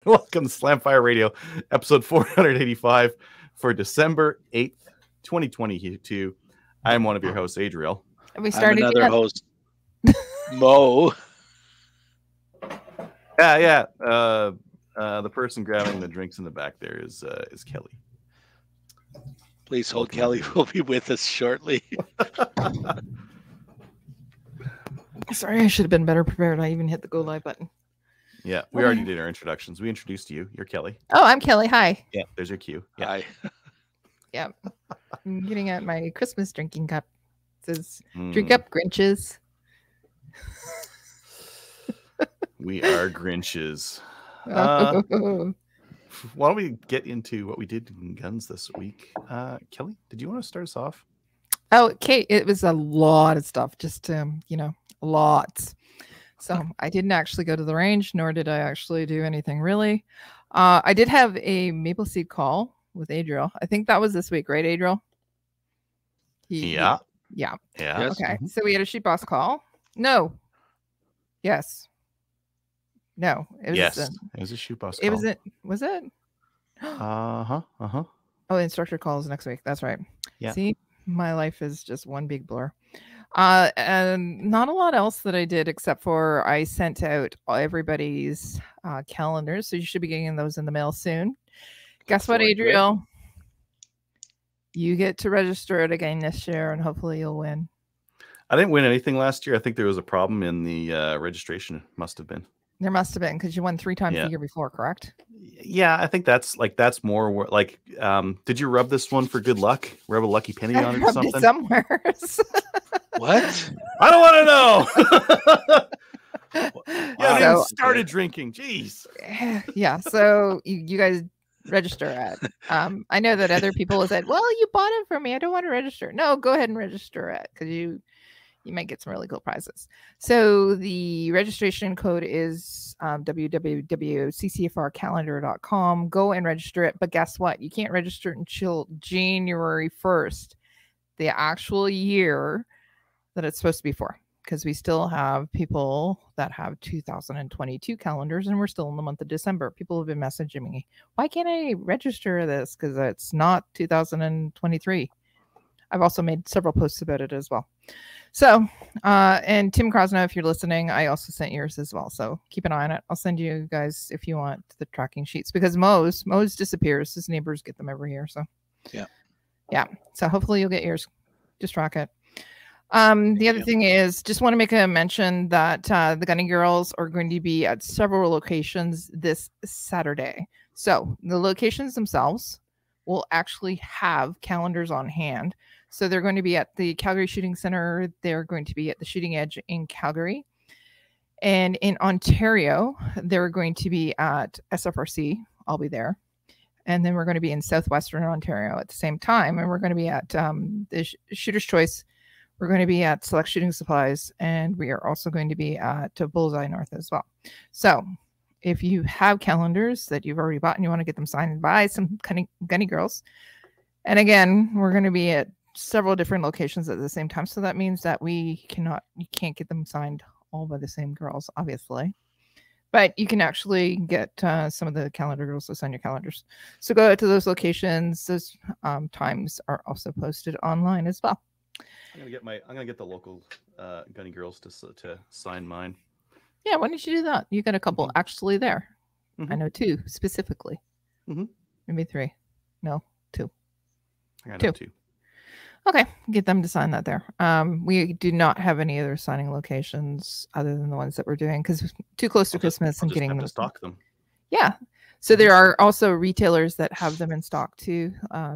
Welcome to Slamfire Radio, episode 485 for December 8th, 2022. I am one of your hosts, Adriel. Have we started I'm another yet? host, Mo. Yeah. The person grabbing the drinks in the back there is Kelly. Please hold. Kelly will be with us shortly. Sorry, I should have been better prepared. I even hit the go live button. Yeah, we already did our introductions. We introduced you. You're Kelly. Oh, I'm Kelly. Hi. Yeah, there's your cue. Yeah. Hi. Yeah. I'm getting out my Christmas drinking cup. It says, drink up, Grinches. We are Grinches. Why don't we get into what we did in guns this week? Kelly, did you want to start us off? Oh, okay. It was a lot of stuff. Just, lots. So I didn't actually go to the range, nor did I actually do anything really. I did have a maple seed call with Adriel. I think that was this week, right, Adriel? Yeah. Yeah. Yes. Okay. So we had a sheep boss call. No. Yes. No. It was Yes. It was a shoot boss call. It was it. Was it? Oh, the instructor calls next week. That's right. Yeah. See, my life is just one big blur. And not a lot else that I did except for I sent out everybody's calendars. So you should be getting those in the mail soon. Guess what, Adriel? You get to register it again this year and hopefully you'll win. I didn't win anything last year. I think there was a problem in the registration. Must have been. There must have been because you won 3 times the year before, correct? Yeah, I think that's more like. Did you rub this one for good luck? Rub a lucky penny on it or something? It somewhere. What? I don't want to know. Yeah, So- I started drinking. Jeez. Yeah. So you guys register at. I know that other people have said, "Well, you bought it from me. I don't want to register." No, go ahead and register it because you might get some really cool prizes. So the registration code is www.ccfrcalendar.com. Go and register it. But guess what? You can't register until January 1st, the actual year that it's supposed to be for, because we still have people that have 2022 calendars and we're still in the month of December. People have been messaging me, why can't I register this? Because it's not 2023. I've also made several posts about it as well. So, and Tim Krosno, if you're listening, I also sent yours as well. So keep an eye on it. I'll send you guys, if you want, the tracking sheets because Mo's disappears. His neighbors get them every year. So yeah. So hopefully you'll get yours. Just track it. The other thing is, just want to make a mention that the Gunny Girls are going to be at several locations this Saturday. So the locations themselves will actually have calendars on hand. So they're going to be at the Calgary Shooting Center. They're going to be at the Shooting Edge in Calgary. And in Ontario, they're going to be at SFRC. I'll be there. And then we're going to be in Southwestern Ontario at the same time. And we're going to be at the Shooter's Choice. We're going to be at Select Shooting Supplies. And we are also going to be at Bullseye North as well. So if you have calendars that you've already bought and you want to get them signed by some Gunny Girls. And again, we're going to be at several different locations at the same time. So that means that you can't get them signed all by the same girls, obviously. But you can actually get some of the calendar girls to sign your calendars. So go out to those locations. Those times are also posted online as well. I'm gonna get the local Gunny Girls to sign mine. Yeah, why don't you do that? You got a couple actually there. I know 2 specifically. Maybe 3. No, 2. I got 2. Okay, get them to sign that there. We do not have any other signing locations other than the ones that we're doing because too close to Christmas and getting them to stock them. Yeah. So there are also retailers that have them in stock too.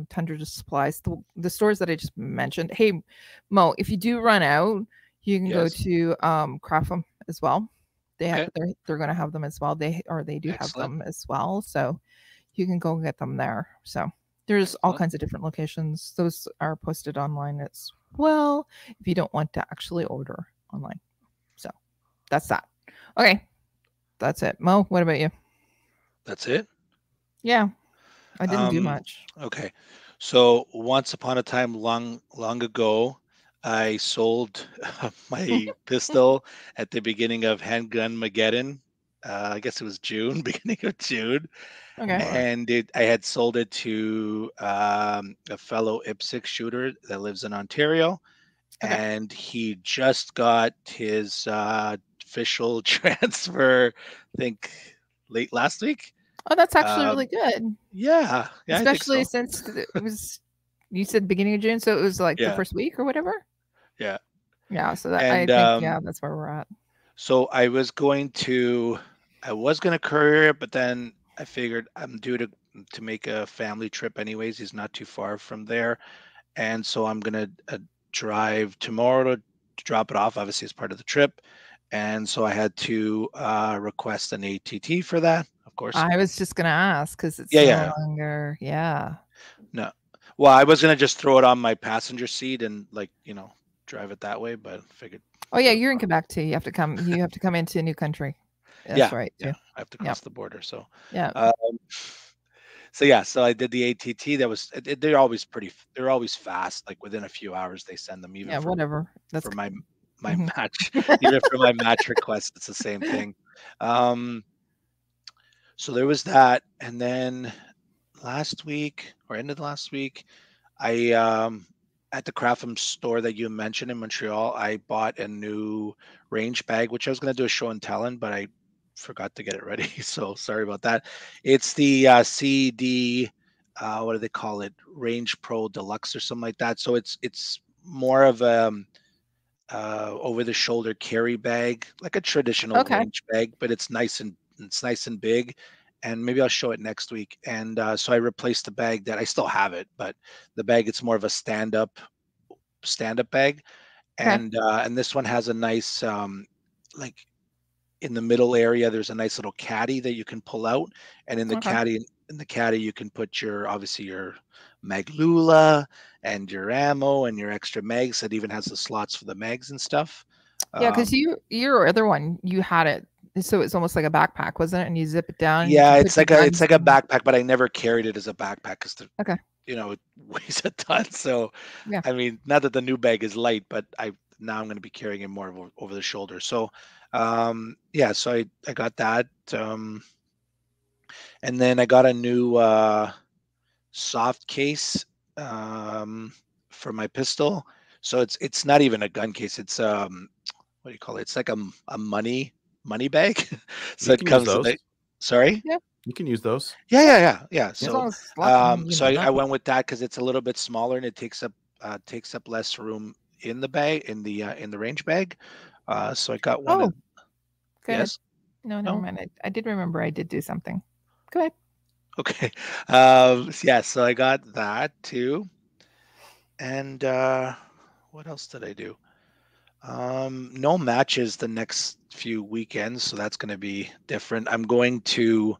Tundra Supplies, the stores that I just mentioned. Hey, Mo, if you do run out, you can go to Craft'em as well. They're going to have them as well. They do have them as well. So you can go get them there. So there's all kinds of different locations. Those are posted online as well if you don't want to actually order online. So that's that. Okay. That's it. Mo, what about you? That's it? Yeah. I didn't do much. Okay. So once upon a time, long ago, I sold my pistol at the beginning of Handgun Mageddon I guess it was June, beginning of June. Okay. And I had sold it to a fellow IPSC shooter that lives in Ontario. Okay. And he just got his official transfer, I think, late last week. Oh, that's actually really good. Yeah, Especially I think so. since it was, you said beginning of June, so it was like the Yeah. first week or whatever. Yeah. Yeah. So that, And I think, yeah, that's where we're at. so I was going to courier it, but then I figured I'm due to make a family trip anyways. He's not too far from there, and so I'm gonna drive tomorrow to drop it off, obviously as part of the trip. And so I had to request an ATT for that, of course. I was just gonna ask because it's Yeah. longer. Yeah. No, well, I was gonna just throw it on my passenger seat and drive it that way, but figured. Oh yeah, you're in Quebec too. You have to come. You have to come into a new country. That's right. Too. Yeah, I have to cross the border. So yeah. So I did the ATT. That was they're always they're always fast. Like within a few hours, they send them. Even whatever. That's for my match. Even for my match request, it's the same thing. So there was that, and then last week or end of last week, I at the Craftham store that you mentioned in Montreal, I bought a new range bag, which I was going to do a show and tell in, but I forgot to get it ready. So sorry about that. It's the CD, what do they call it? Range Pro Deluxe or something like that. So it's more of a over the shoulder carry bag, like a traditional range bag, but it's nice and big. And maybe I'll show it next week. And so I replaced the bag that I still have it, but the bag, it's more of a stand-up bag. And this one has a nice, like in the middle area, there's a nice little caddy that you can pull out. And in the caddy, you can put obviously your Maglula and your ammo and your extra mags. It even has the slots for the mags and stuff. Yeah, because your other one, you had it. So it's almost like a backpack, wasn't it? And you zip it down. Yeah, it's like a backpack, but I never carried it as a backpack because it weighs a ton. So I mean, not that the new bag is light, but now I'm going to be carrying it more over the shoulder. So so I got that, and then I got a new soft case for my pistol. So it's not even a gun case. It's what do you call it? It's like a money bag. So it comes with sorry? Yeah. You can use those. Yeah. So so I went with that because it's a little bit smaller and it takes up less room in the bag, in the range bag. So I got one. Oh, good. Yes? No, never mind. I did remember I did do something. Go ahead. Okay. So I got that too. And what else did I do? No matches the next few weekends, so that's going to be different. I'm going to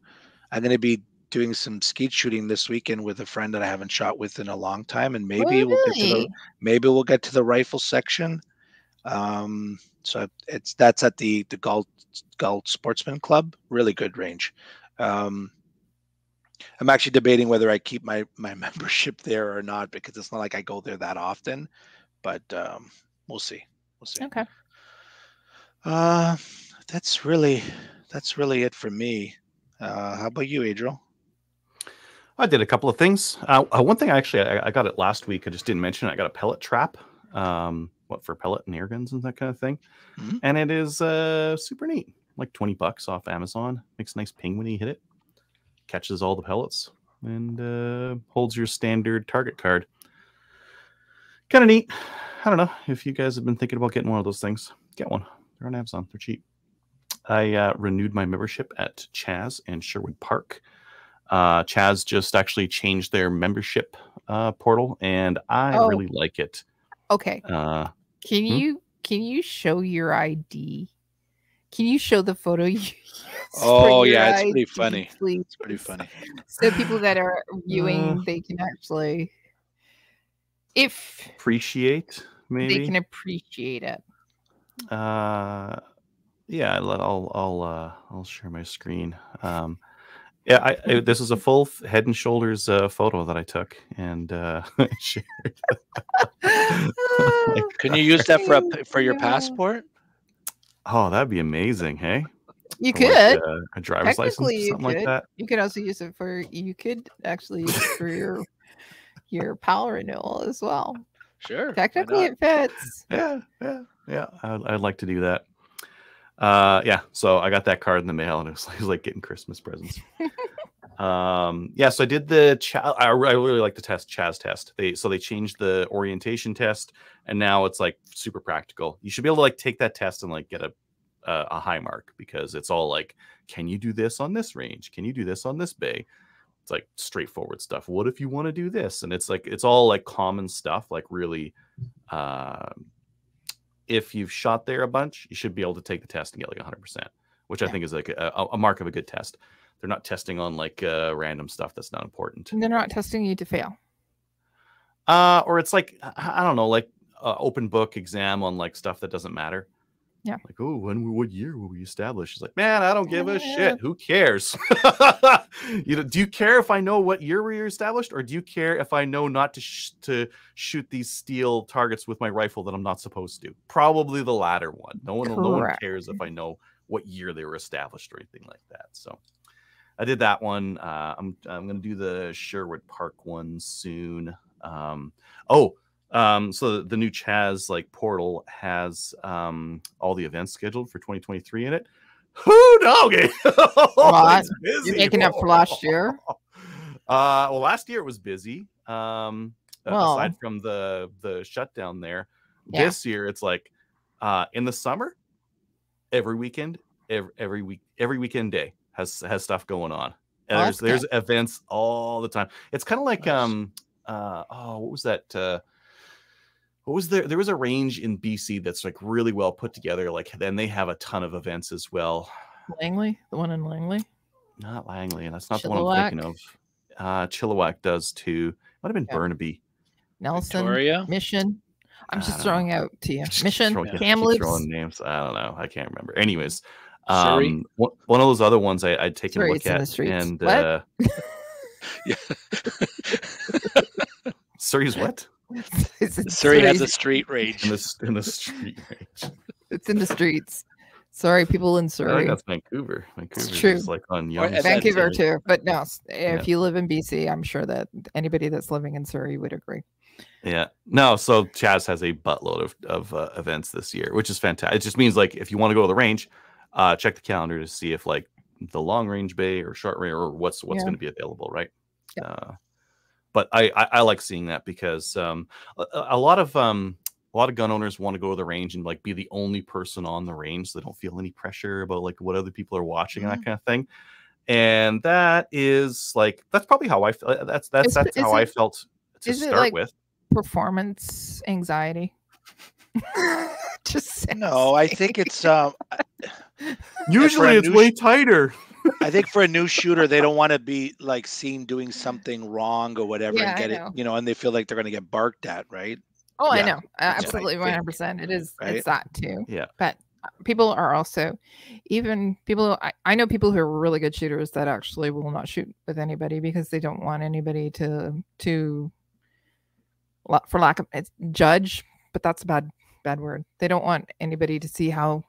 be doing some skeet shooting this weekend with a friend that I haven't shot with in a long time, and maybe we'll get to the rifle section. So that's at the Galt Sportsman Club. Really good range. I'm actually debating whether I keep my membership there or not, because it's not like I go there that often, but we'll see. Okay. That's really it for me. How about you, Adriel? I did a couple of things. One thing I got it last week. I just didn't mention it. I got a pellet trap. For pellet and air guns and that kind of thing. Mm-hmm. And it is super neat. Like $20 off Amazon. Makes a nice ping when you hit it. Catches all the pellets and holds your standard target card. Kind of neat. I don't know if you guys have been thinking about getting one of those things. Get one. They're on Amazon. They're cheap. I renewed my membership at Chaz and Sherwood Park. Chaz just actually changed their membership portal, and I really like it. Okay. Can you show your ID? Can you show the photo you used? Oh yeah, it's pretty funny. Please? It's pretty funny. So people that are viewing, they can actually appreciate. Maybe they can appreciate it. Yeah, I'll share my screen. This is a full head and shoulders photo that I took and shared. Can you use that for your passport? Oh, that'd be amazing, hey? You For, could. like, a driver's license or Technically, you something like could. that. You could also use it for. You could actually use it for your PAL renewal as well. Sure. why Technically, not? it fits. Yeah. I'd like to do that. Yeah. So I got that card in the mail, and it was like getting Christmas presents. Yeah. So I did the I really like the Chaz test. They changed the orientation test, and now it's like super practical. You should be able to like take that test and like get a high mark, because it's all like, can you do this on this range? Can you do this on this bay? It's like straightforward stuff. What if you want to do this? And it's like, it's all like common stuff. Like really, if you've shot there a bunch, you should be able to take the test and get like 100%, which I think is like a mark of a good test. They're not testing on like random stuff that's not important. They're not testing you to fail. Or it's like, I don't know, like open book exam on like stuff that doesn't matter. Yeah. Like, oh, what year were we established? It's like, man, I don't give a shit. Who cares? Do you care if I know what year we were established, or do you care if I know not to shoot these steel targets with my rifle that I'm not supposed to? Probably the latter one. No one cares if I know what year they were established or anything like that. So I did that one. I'm gonna do the Sherwood Park one soon. So the new Chaz like portal has all the events scheduled for 2023 in it. Who doggy? You're making up for last year. Well, last year it was busy. Aside from the shutdown there, this year it's like in the summer, every weekend, every weekend day has stuff going on. And there's events all the time. It's kind of like what was that? What was there? There was a range in BC that's like really well put together. Like then they have a ton of events as well. Langley, the one in Langley. Not Langley, and that's not the one I'm thinking of. Chilliwack does too. Might have been Burnaby. Nelson, Victoria? Mission. I'm just throwing out to you. Mission, throwing Kamloops. names. I don't know. I can't remember. Anyways, Surrey? one of those other ones I'd taken a look In the at, streets. and What? Surrey's what? Surrey has a street range. In the street range. It's in the streets. Sorry, people in I Surrey. think that's Vancouver. Vancouver's It's true. just like on young. Vancouver too, but no. If you live in BC, I'm sure that anybody that's living in Surrey would agree. Yeah. No, so Chaz has a buttload of events this year, which is fantastic. It just means like if you want to go to the range, check the calendar to see if like the long range bay or short range or what's going to be available, right? Yeah. But I like seeing that because a lot of gun owners want to go to the range and like be the only person on the range, so they don't feel any pressure about like what other people are watching and that kind of thing. And that is like that's probably how I felt. That's how I felt to start with. Performance anxiety. Just no, I think it's usually it's way tighter. I think for a new shooter, they don't want to be like seen doing something wrong or whatever and get it, and they feel like they're going to get barked at, right? Oh, I know. Absolutely, 100%. It is. Right? It's that too. Yeah. But people are also, even people, I know people who are really good shooters that actually will not shoot with anybody because they don't want anybody to for lack of judge, but that's a bad word. They don't want anybody to see how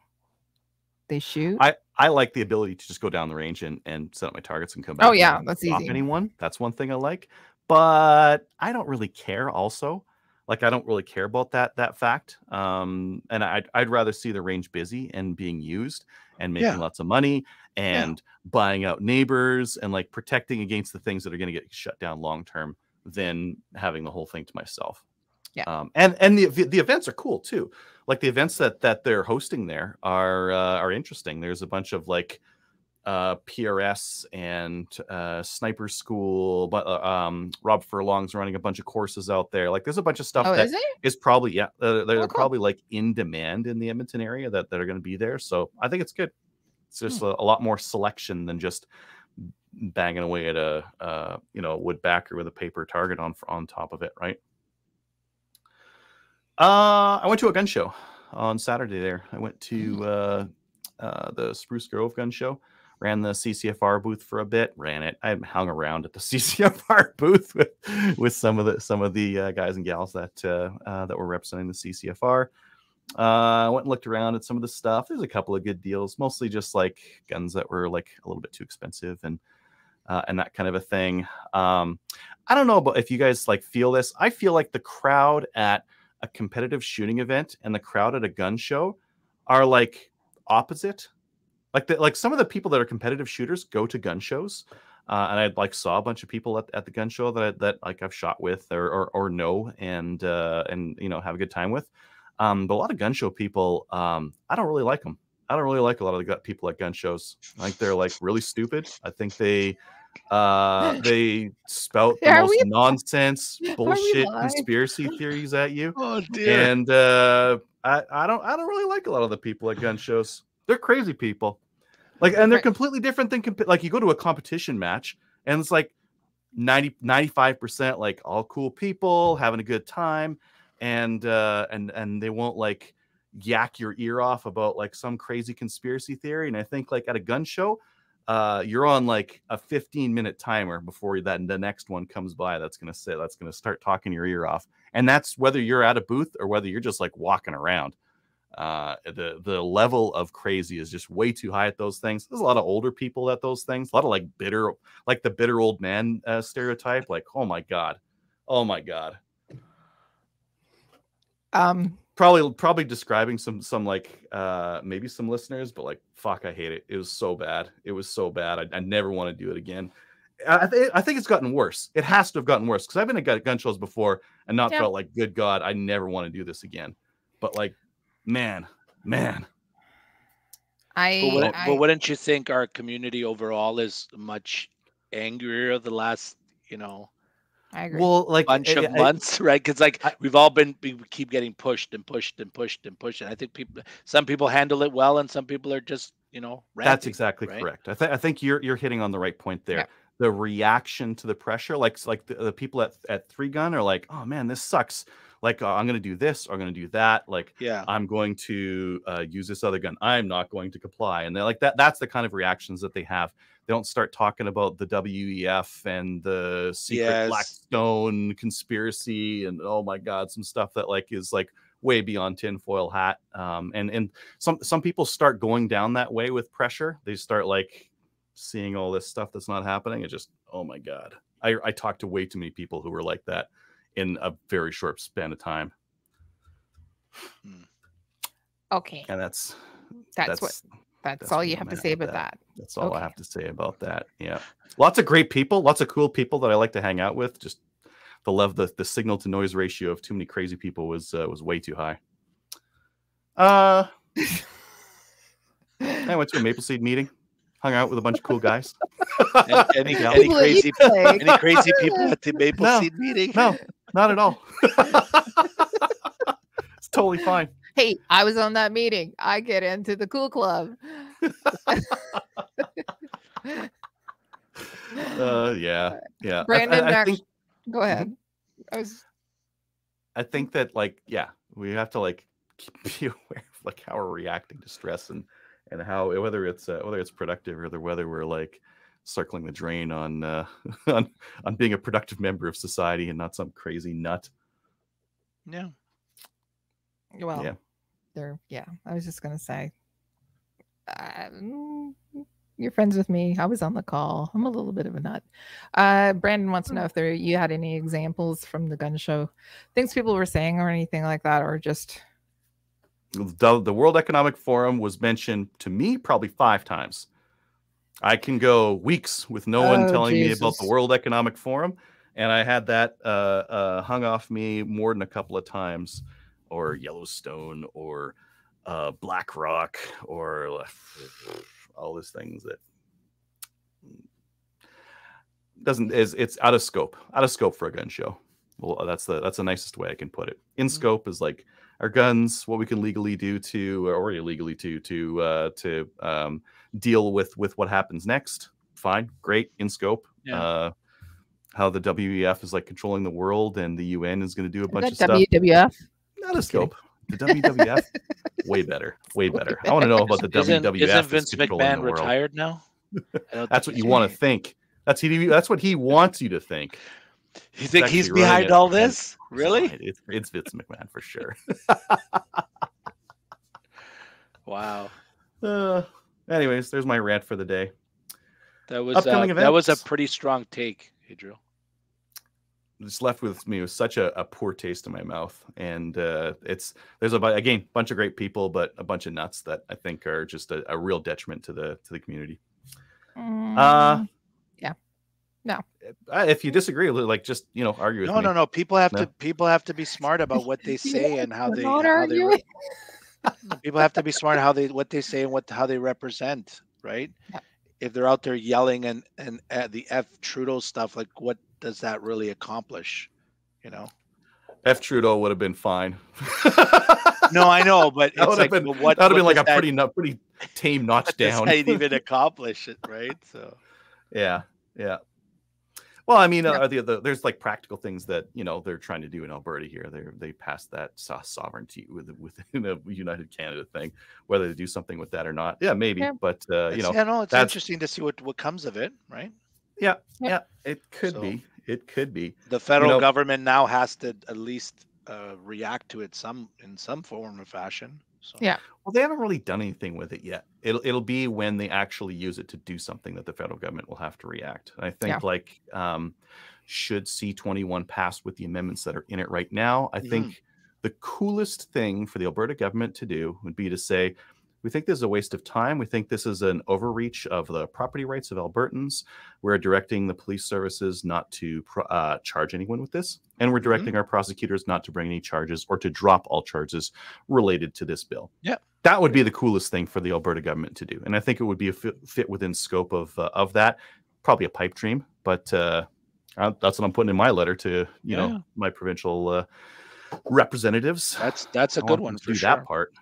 they shoot. I like the ability to just go down the range and set up my targets and come back. Oh yeah, that's easy. Anyone? That's one thing I like, but I don't really care. Also, like I don't really care about that fact. And I'd rather see the range busy and being used and making lots of money and buying out neighbors and like protecting against the things that are going to get shut down long term than having the whole thing to myself. Yeah. And the events are cool too. Like the events that they're hosting there are interesting. There's a bunch of like PRS and sniper school, but Rob Furlong's running a bunch of courses out there. Like there's a bunch of stuff that is probably they're probably like in demand in the Edmonton area that are going to be there. So I think it's good. It's just a lot more selection than just banging away at a wood backer with a paper target on top of it, right? I went to a gun show on Saturday there. I went to the Spruce Grove gun show, ran the CCFR booth for a bit, ran it. I hung around at the CCFR booth with some of the guys and gals that were representing the CCFR. I went and looked around at some of the stuff. There's a couple of good deals, mostly just like guns that were like a little bit too expensive and that kind of a thing. I don't know about if you guys like feel this. I feel like the crowd at a competitive shooting event and the crowd at a gun show are like opposite. Like some of the people that are competitive shooters go to gun shows, and I like saw a bunch of people at the gun show that like I've shot with or know and you know have a good time with. But a lot of gun show people, I don't really like them. I don't really like a lot of the people at gun shows. I think they're like really stupid. I think they spout the most nonsense, bullshit conspiracy theories at you. Oh dear. And I don't really like a lot of the people at gun shows. They're crazy people. Like, and they're completely different than like you go to a competition match and it's like 95% like all cool people having a good time, and they won't like yak your ear off about like some crazy conspiracy theory. And I think like at a gun show, you're on like a 15-minute timer before the next one comes by that's gonna start talking your ear off. And that's whether you're at a booth or whether you're just like walking around. The level of crazy is just way too high at those things. There's a lot of older people at those things, a lot of like the bitter old man stereotype. Like, oh my god. Probably describing some like maybe some listeners, but like fuck, I hate it. It was so bad. I never want to do it again. I think it's gotten worse. It has to have gotten worse because I've been at gun shows before and not felt like, good God, I never want to do this again. But like, man. But wouldn't you think our community overall is much angrier the last, I agree. Well, like bunch of months, right? Because like we keep getting pushed and pushed and pushed and pushed, and I think some people handle it well, and some people are just ranting, that's exactly right? correct. I think you're hitting on the right point there. Yeah. The reaction to the pressure, like the people at 3 Gun are like, oh man, this sucks. Like, I'm going to do this, or I'm going to do that. Like, I'm going to use this other gun. I'm not going to comply. And they're like that. That's the kind of reactions that they have. They don't start talking about the WEF and the secret Blackstone conspiracy and, oh my God, some stuff that like is like way beyond tinfoil hat. And some people start going down that way with pressure. They start like seeing all this stuff that's not happening. It just, oh my God. I talked to way too many people who were like that in a very short span of time. Okay. And that's all you have to say about that. That's all I have to say about that. Yeah. Lots of great people, lots of cool people that I like to hang out with. Just the signal to noise ratio of too many crazy people was way too high. I went to a Maple Seed meeting, hung out with a bunch of cool guys. Any crazy people at the Maple Seed meeting? No, not at all. It's totally fine. Hey, I was on that meeting. I get into the cool club. Yeah. Brandon, I think, go ahead. I think that like, we have to like be aware of like how we're reacting to stress and how whether it's productive or whether we're like circling the drain on being a productive member of society and not some crazy nut. Yeah. Well, I was just gonna say, you're friends with me. I was on the call. I'm a little bit of a nut. Brandon wants to know if you had any examples from the gun show, things people were saying or anything like that, or just. The World Economic Forum was mentioned to me probably 5 times. I can go weeks with no one telling me about the World Economic Forum, and I had that hung off me more than a couple of times, or Yellowstone, or Black Rock, or all these things that it's out of scope for a gun show. Well, that's the nicest way I can put it. In scope is like our guns, what we can legally do to deal with what happens next. Fine, great. In scope. How the WEF is like controlling the world, and the UN is going to do a bunch of stuff. WWF? Not a scope. The WWF, way better. I want to know about the WWF. Isn't Vince McMahon retired now? That's what you want to think. That's what he wants you to think. You think he's behind all this? Really? It's Vince McMahon for sure. Wow. Anyways, there's my rant for the day. That was Upcoming that was a events. pretty strong take, Adriel. Just left with me with such a poor taste in my mouth, and there's a bunch of great people, but a bunch of nuts that I think are just a real detriment to the community. Yeah. No. If you disagree, like just argue with me. No. People have to be smart about what they say and how they people have to be smart what they say and how they represent, right? Yeah. If they're out there yelling and the F Trudeau stuff, like what does that really accomplish? F Trudeau would have been fine. No, I know, but that would have been what that would have been like does a pretty tame notch down. Does that even accomplish it, right? So yeah. Well, I mean, there's like practical things that they're trying to do in Alberta here. They passed that sovereignty within a United Canada thing. Whether they do something with that or not, maybe. Yeah. But it's interesting to see what comes of it, right? Yeah, it could be. It could be. The federal government now has to at least react to it in some form or fashion. So. Yeah. Well, they haven't really done anything with it yet. It'll be when they actually use it to do something that the federal government will have to react. I think should C21 pass with the amendments that are in it right now, I think the coolest thing for the Alberta government to do would be to say, we think this is a waste of time. We think this is an overreach of the property rights of Albertans. We're directing the police services not to charge anyone with this. And we're directing our prosecutors not to bring any charges or to drop all charges related to this bill. Yeah. That would be the coolest thing for the Alberta government to do. And I think it would be a fit within scope of that. Probably a pipe dream, but that's what I'm putting in my letter to, my provincial representatives. That's a good one for sure. That part.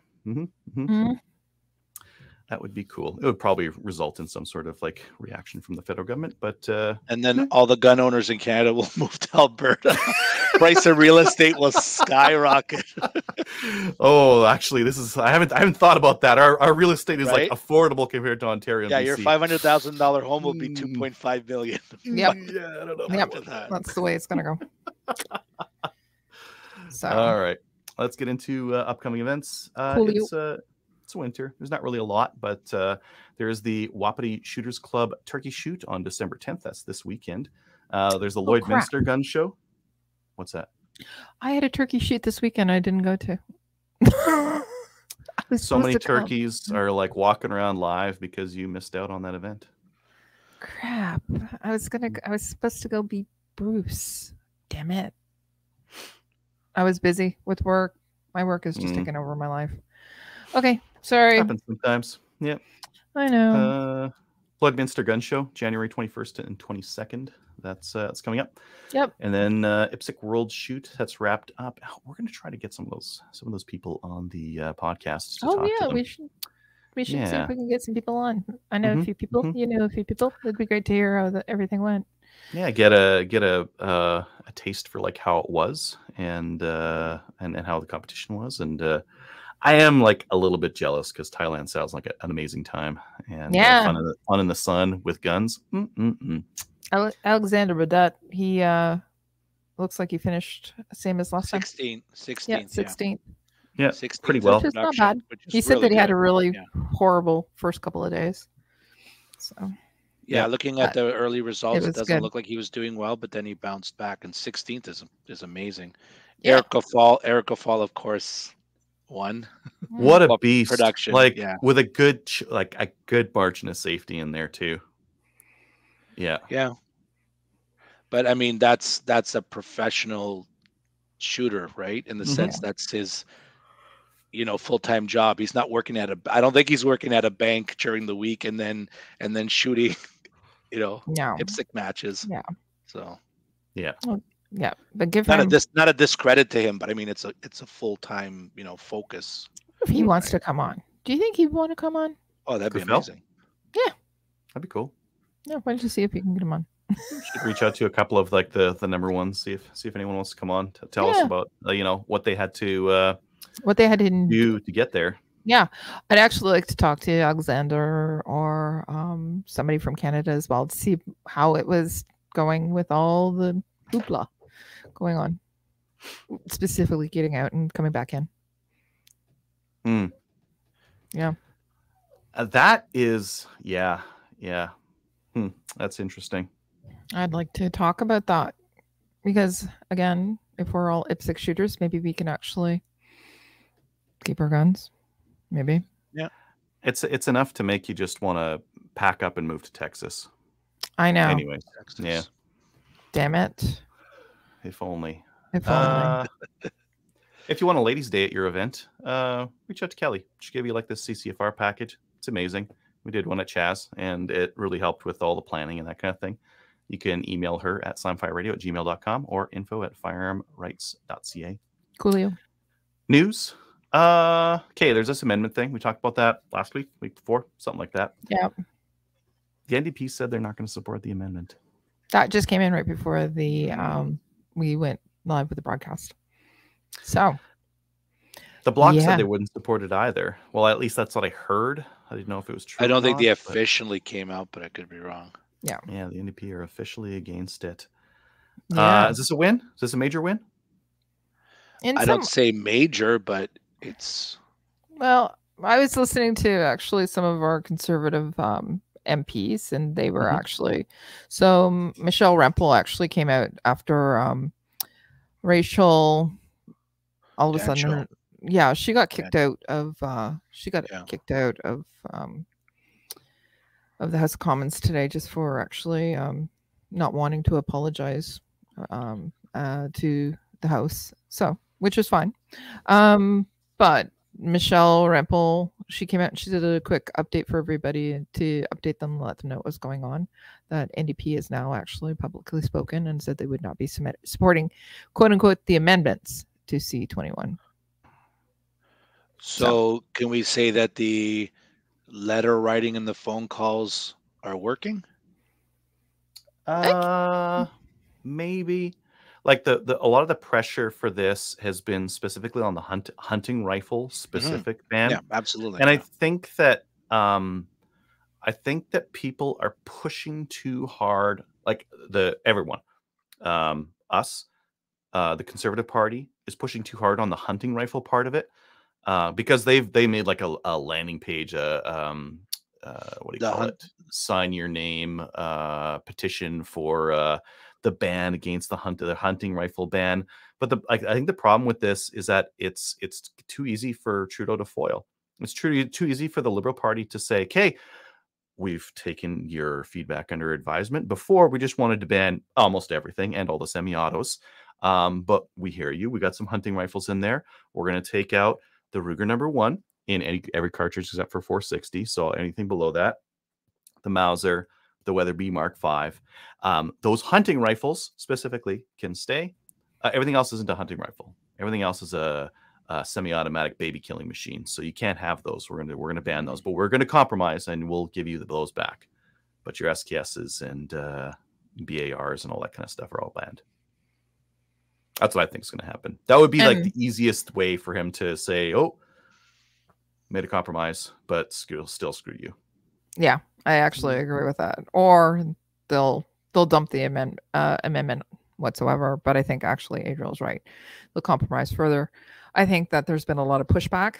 That would be cool. It would probably result in some sort of like reaction from the federal government, but and then all the gun owners in Canada will move to Alberta. Price of real estate will skyrocket. Oh, actually, I haven't thought about that. Our real estate is like affordable compared to Ontario. Yeah, your $500,000 home will be $2.5 billion. Yep. Yeah, I don't know. Yep. That's the way it's gonna go. So. All right, let's get into upcoming events. It's winter. There's not really a lot, but there is the Wapiti Shooters Club Turkey Shoot on December 10th. That's this weekend. There's the Lloydminster Gun Show. What's that? I had a turkey shoot this weekend I didn't go to. So many turkeys are like walking around live because you missed out on that event. Crap. I was supposed to go be Bruce. Damn it. I was busy with work. My work is just taking over my life. Okay. Sorry. Happens sometimes. Yep. I know. Lloydminster Gun Show, January 21st and 22nd. That's coming up. Yep. And then IPSC World Shoot, that's wrapped up. We're going to try to get some of those people on the podcast. We should see if we can get some people on. I know a few people. You know a few people. It'd be great to hear how everything went. Yeah, get a taste for like how it was and how the competition was, and I am like a little bit jealous because Thailand sounds like an amazing time and fun in the sun with guns. Alexander Badet, he looks like he finished same as last time. 16th. Yeah, 16th. Yeah, 16th, pretty well. Which is not bad. He said that he had a really horrible first couple of days. So. Yeah, looking at the early results, it doesn't look like he was doing well, but then he bounced back, and 16th is amazing. Yeah. Erica Fall, of course, won. What a beast! Production, with a good margin of safety in there too. Yeah. But I mean, that's a professional shooter, right? In the sense that's his, full-time job. He's not working I don't think he's working at a bank during the week and then shooting, IPSC matches. Yeah. So. Yeah. Well, yeah, but give not him not a discredit to him, but I mean it's a full-time focus. If he wants to come on, do you think he'd want to come on? Oh, that'd be amazing. Yeah, that'd be cool. Yeah, why don't you see if you can get him on? Should reach out to a couple of like the number ones, see if anyone wants to come on to tell us about what they had to do to get there. Yeah, I'd actually like to talk to Alexander or somebody from Canada as well to see how it was going with all the hoopla going on, specifically getting out and coming back in. Yeah. That is, yeah. That's interesting. I'd like to talk about that because, again, if we're all IPSC shooters, maybe we can actually keep our guns. Maybe. Yeah. It's enough to make you just want to pack up and move to Texas. I know. Anyway, Texas. yeah. Damn it. If only. If only. If you want a ladies' day at your event, reach out to Kelly. She gave you like this CCFR package. It's amazing. We did one at Chaz, and it really helped with all the planning and that kind of thing. You can email her at slimefireradio@gmail.com or info@firearmrights.ca. Coolio. News. Okay, there's this amendment thing. We talked about that last week before, something like that. Yeah. The NDP said they're not going to support the amendment. That just came in right before the we went live with the broadcast. So the Bloc said they wouldn't support it either. Well, at least that's what I heard. I didn't know if it was true. I don't think they officially came out, but I could be wrong. Yeah. Yeah, the NDP are officially against it. Yeah. Is this a win? Is this a major win? I don't say major, but it's... Well, I was listening to actually some of our conservative MPs, and they were actually... So Michelle Runkle actually came out after Rachel... All of a sudden... Yeah, she got kicked out of... kicked out of the House of Commons today just for actually not wanting to apologize to the House. So, which is fine. But Michelle Runkle, she came out and she did a quick update for everybody to update them, let them know what was going on. That NDP is now actually publicly spoken and said they would not be supporting, quote unquote, the amendments to C21. So can we say that the letter writing and the phone calls are working? Maybe. Like a lot of the pressure for this has been specifically on the hunting rifle specific ban. Yeah, absolutely. And I think that people are pushing too hard. Like everyone, us, the Conservative Party is pushing too hard on the hunting rifle part of it, because they made like a landing page, what do you call it? Sign your name petition for the ban against the hunting rifle ban. But I think the problem with this is that it's too easy for Trudeau to foil. It's too easy for the Liberal Party to say, okay, we've taken your feedback under advisement. Before, we just wanted to ban almost everything and all the semi-autos. But we hear you. We got some hunting rifles in there. We're going to take out the Ruger #1 in every cartridge except for 460. So anything below that, the Mauser, the Weatherby Mark V. Those hunting rifles specifically can stay. Everything else isn't a hunting rifle. Everything else is a semi-automatic baby killing machine. So you can't have those. We're gonna ban those, but we're gonna compromise and we'll give you those back. But your SKSs and BARs and all that kind of stuff are all banned. That's what I think is going to happen. That would be like the easiest way for him to say, "Oh, made a compromise, but still screw you." Yeah, I actually agree with that. Or they'll dump the amendment whatsoever. But I think actually Adriel's right. They'll compromise further. I think that there's been a lot of pushback.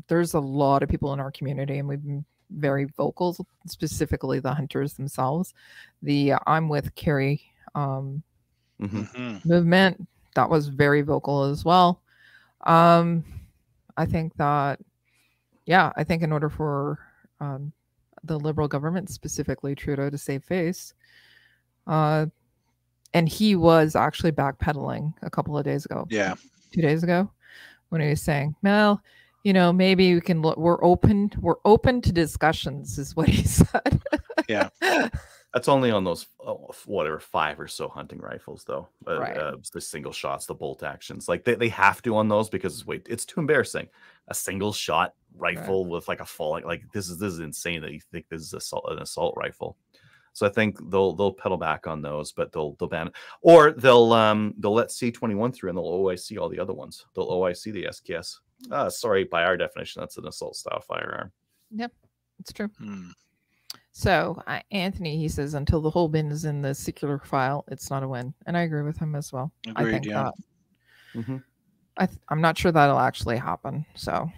There's a lot of people in our community, and we've been very vocal, specifically the hunters themselves. The I'm with Carrie movement, that was very vocal as well. I think that, I think in order for the Liberal government, specifically Trudeau, to save face, and he was actually backpedaling a couple of days ago. 2 days ago, when he was saying, well, maybe we can look, we're open to discussions, is what he said. Yeah. That's only on those, whatever, 5 or so hunting rifles, though. Right. The single shots, the bolt actions. Like, they have to on those because, it's too embarrassing. A single shot rifle with, like, a falling... Like, this is insane that you think this is an assault rifle. So I think they'll pedal back on those, but they'll ban... Or they'll let C21 through and they'll OIC all the other ones. They'll OIC the SKS. Sorry, by our definition, that's an assault-style firearm. Yep, it's true. So Anthony, he says, until the whole bin is in the secular file, it's not a win. And I agree with him as well. Agreed, I think yeah. that I'm not sure that'll actually happen. So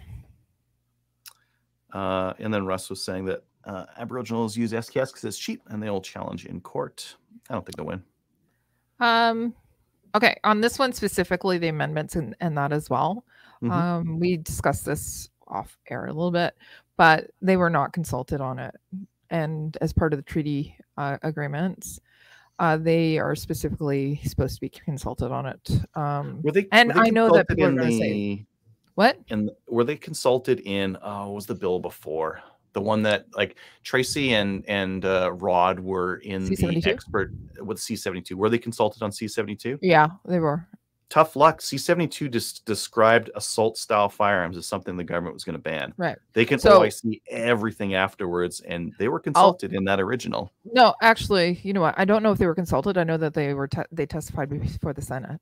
And then Russ was saying that Aboriginals use SKS because it's cheap and they'll challenge in court. I don't think they'll win. Okay, on this one specifically, the amendments and that as well. Mhm. We discussed this off air a little bit, but they were not consulted on it. And as part of the treaty agreements, they are specifically supposed to be consulted on it. Were they? And Were they I know that consulted people are in going to say, the? what? And were they consulted in? What was the bill before? The one that like Tracy and Rod were in the C-72? expert with C-72. Were they consulted on C-72? Yeah, they were. Tough luck. C-72 just described assault-style firearms as something the government was going to ban. Right. They can So- OIC everything afterwards, and they were consulted in that original. No, actually, you know what? I don't know if they were consulted. I know that they were they testified before the Senate.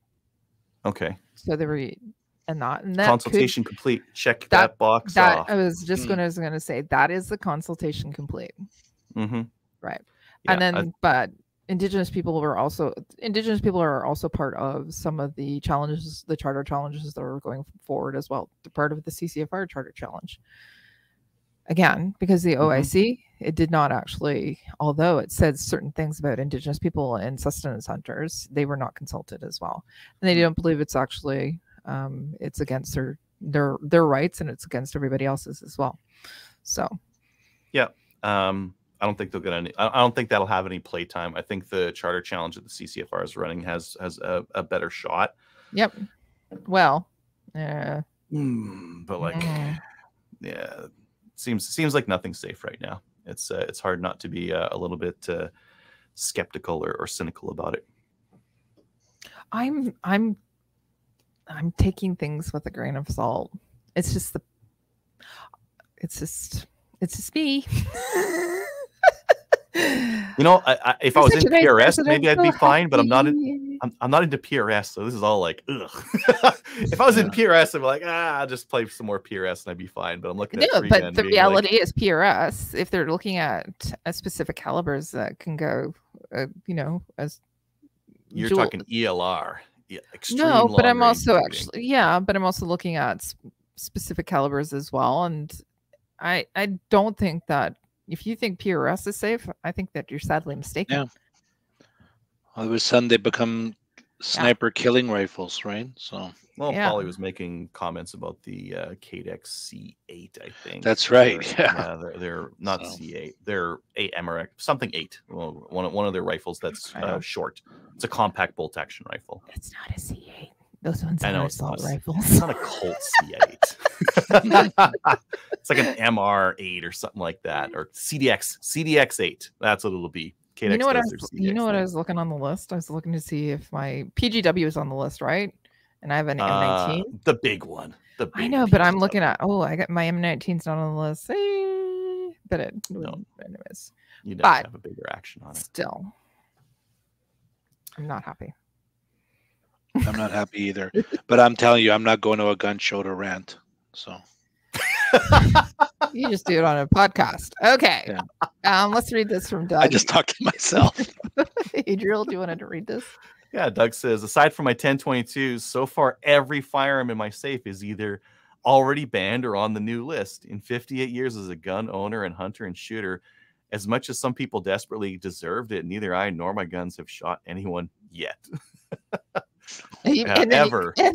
Okay. So they were, and that Consultation complete. Check that box that off. I was just going to say that is the consultation complete. Mm-hmm. Right. Yeah, And then, but Indigenous people are also part of some of the challenges, the charter challenges that are going forward as well. They're part of the CCFR charter challenge. Again, because the OIC, it did not actually, although it said certain things about Indigenous people and sustenance hunters, they were not consulted as well. And they don't believe it's actually, it's against their rights, and it's against everybody else's as well. So. Yeah. I don't think they'll get any. I don't think that'll have any playtime. I think the charter challenge that the CCFR is running has a better shot. Yep. Well, but like, yeah, seems like nothing's safe right now. It's hard not to be a little bit skeptical or cynical about it. I'm taking things with a grain of salt. It's just me. You know, if I was in PRS, maybe I'd be fine, but I'm not into PRS, so this is all like, ugh. If I was in PRS, I'd be like, I'll just play some more PRS and I'd be fine. But I'm looking at but the reality is PRS, if they're looking at specific calibers that can go, as you're talking ELR. Yeah, no, but I'm also but I'm also looking at specific calibers as well. And I don't think that if you think PRS is safe, I think that you're sadly mistaken. Yeah. All of a sudden they become sniper killing rifles, right? So. Well, Polly was making comments about the Cadex C8, I think. That's right. They're not C8. They're 8 MRX, something 8. Well, one of their rifles that's short. It's a compact bolt action rifle. It's not a C8. Those ones are assault rifles. It's not a Colt C8. It's like an MR8 or something like that, or CDX8. That's what it'll be. KDX you know what I was looking on the list? I was looking to see if my PGW is on the list, right? And I have an M19. The big one. I know, but I'm looking at. I got my M19's not on the list. But anyways, you'd have to have a bigger action on it. Still, I'm not happy. I'm not happy either. But I'm telling you, I'm not going to a gun show to rant. So you just do it on a podcast. Okay. Yeah. Let's read this from Doug. I just talked to myself. Adriel, do you want to read this? Yeah, Doug says, aside from my 1022s, so far every firearm in my safe is either already banned or on the new list. In 58 years as a gun owner and hunter and shooter, as much as some people desperately deserved it, neither I nor my guns have shot anyone yet. Ever. Yeah,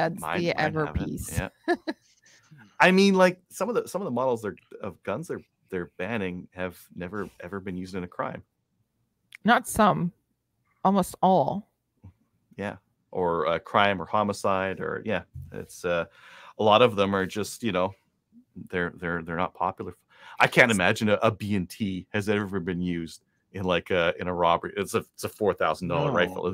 it's the ever piece. Yeah. I mean, like some of the models of guns they're banning have never ever been used in a crime. Not some, almost all. Yeah, or a crime or homicide, or it's a lot of them are just they're not popular. I can't imagine a B&T has ever been used in in a robbery. It's a $4,000 rifle.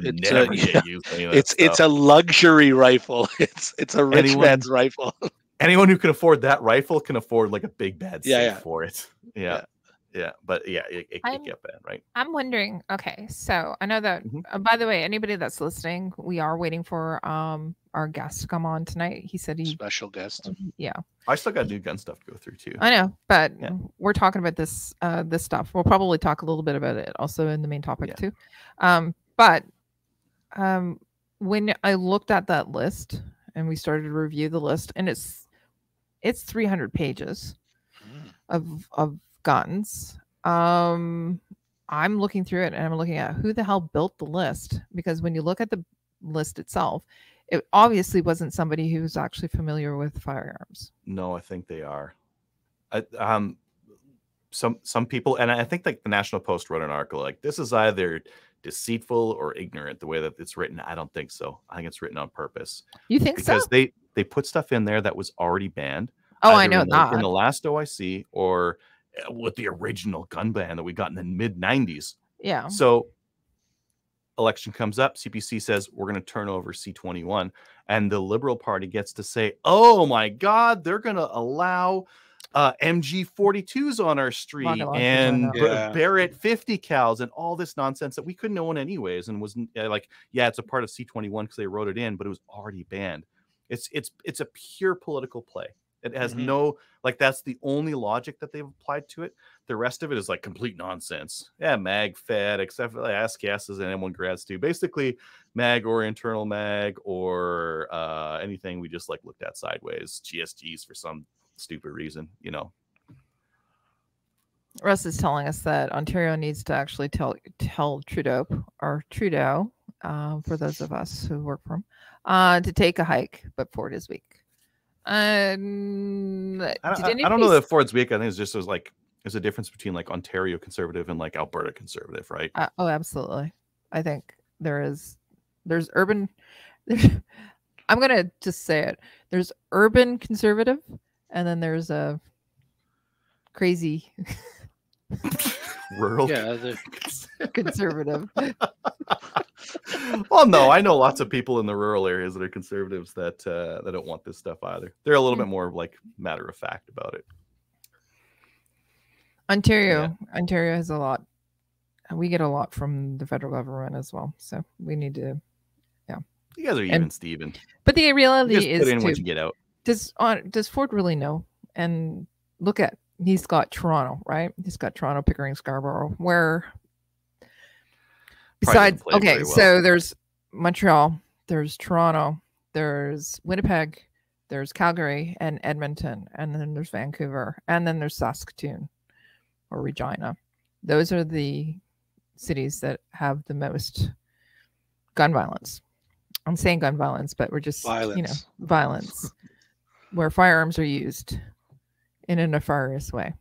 It's a luxury rifle. It's a rich man's rifle. Anyone who can afford that rifle can afford like a big bad safe for it. Yeah. But it get bad, right? I'm wondering. Okay, so I know that. By the way, anybody that's listening, we are waiting for our guest to come on tonight. He said special guest. Yeah. I still got new gun stuff to go through too. I know, but we're talking about this stuff. We'll probably talk a little bit about it also in the main topic too. But when I looked at that list and we started to review the list, and it's 300 pages of guns. I'm looking through it and I'm looking at who the hell built the list, because when you look at the list itself, it obviously wasn't somebody who was actually familiar with firearms. No, I think they are. Some people, and I think like the National Post wrote an article like, this is either deceitful or ignorant the way that it's written. I don't think so. I think it's written on purpose. You think because so? Because they put stuff in there that was already banned. Oh, I know that. In the last OIC or with the original gun ban that we got in the mid-90s. Yeah. So election comes up, CPC says we're going to turn over C21, and the Liberal Party gets to say, oh my God, they're going to allow MG42s on our street and Barrett 50 cals and all this nonsense that we couldn't own anyways, and was like, yeah, it's a part of C21 because they wrote it in, but it was already banned. It's a pure political play. It has no, like, that's the only logic that they've applied to it. The rest of it is like complete nonsense. Yeah, mag fed, except for the ASCIIs and M1 grads too. Basically, mag or internal mag or anything we just like looked at sideways. GSGs for some stupid reason, you know. Russ is telling us that Ontario needs to actually tell Trudeau, for those of us who work for him, to take a hike, but Ford is weak. I don't know that Ford's weak. I think it's just there's a difference between like Ontario conservative and like Alberta conservative, right? Oh, absolutely. I think there's urban. I'm gonna just say it. There's urban conservative, and then there's a crazy rural conservative. Well, no, I know lots of people in the rural areas that are conservatives that don't want this stuff either. They're a little bit more like matter of fact about it. Ontario has a lot. We get a lot from the federal government as well, so we need to. Yeah, you guys are even, Steven. But the reality is, put in what you get out. Does Ford really know? And look at, he's got Toronto, right? He's got Toronto, Pickering, Scarborough, where. Besides, okay, so there's Montreal, there's Toronto, there's Winnipeg, there's Calgary and Edmonton, and then there's Vancouver, and then there's Saskatoon or Regina. Those are the cities that have the most gun violence. I'm saying gun violence, but we're just, violence, where firearms are used in a nefarious way.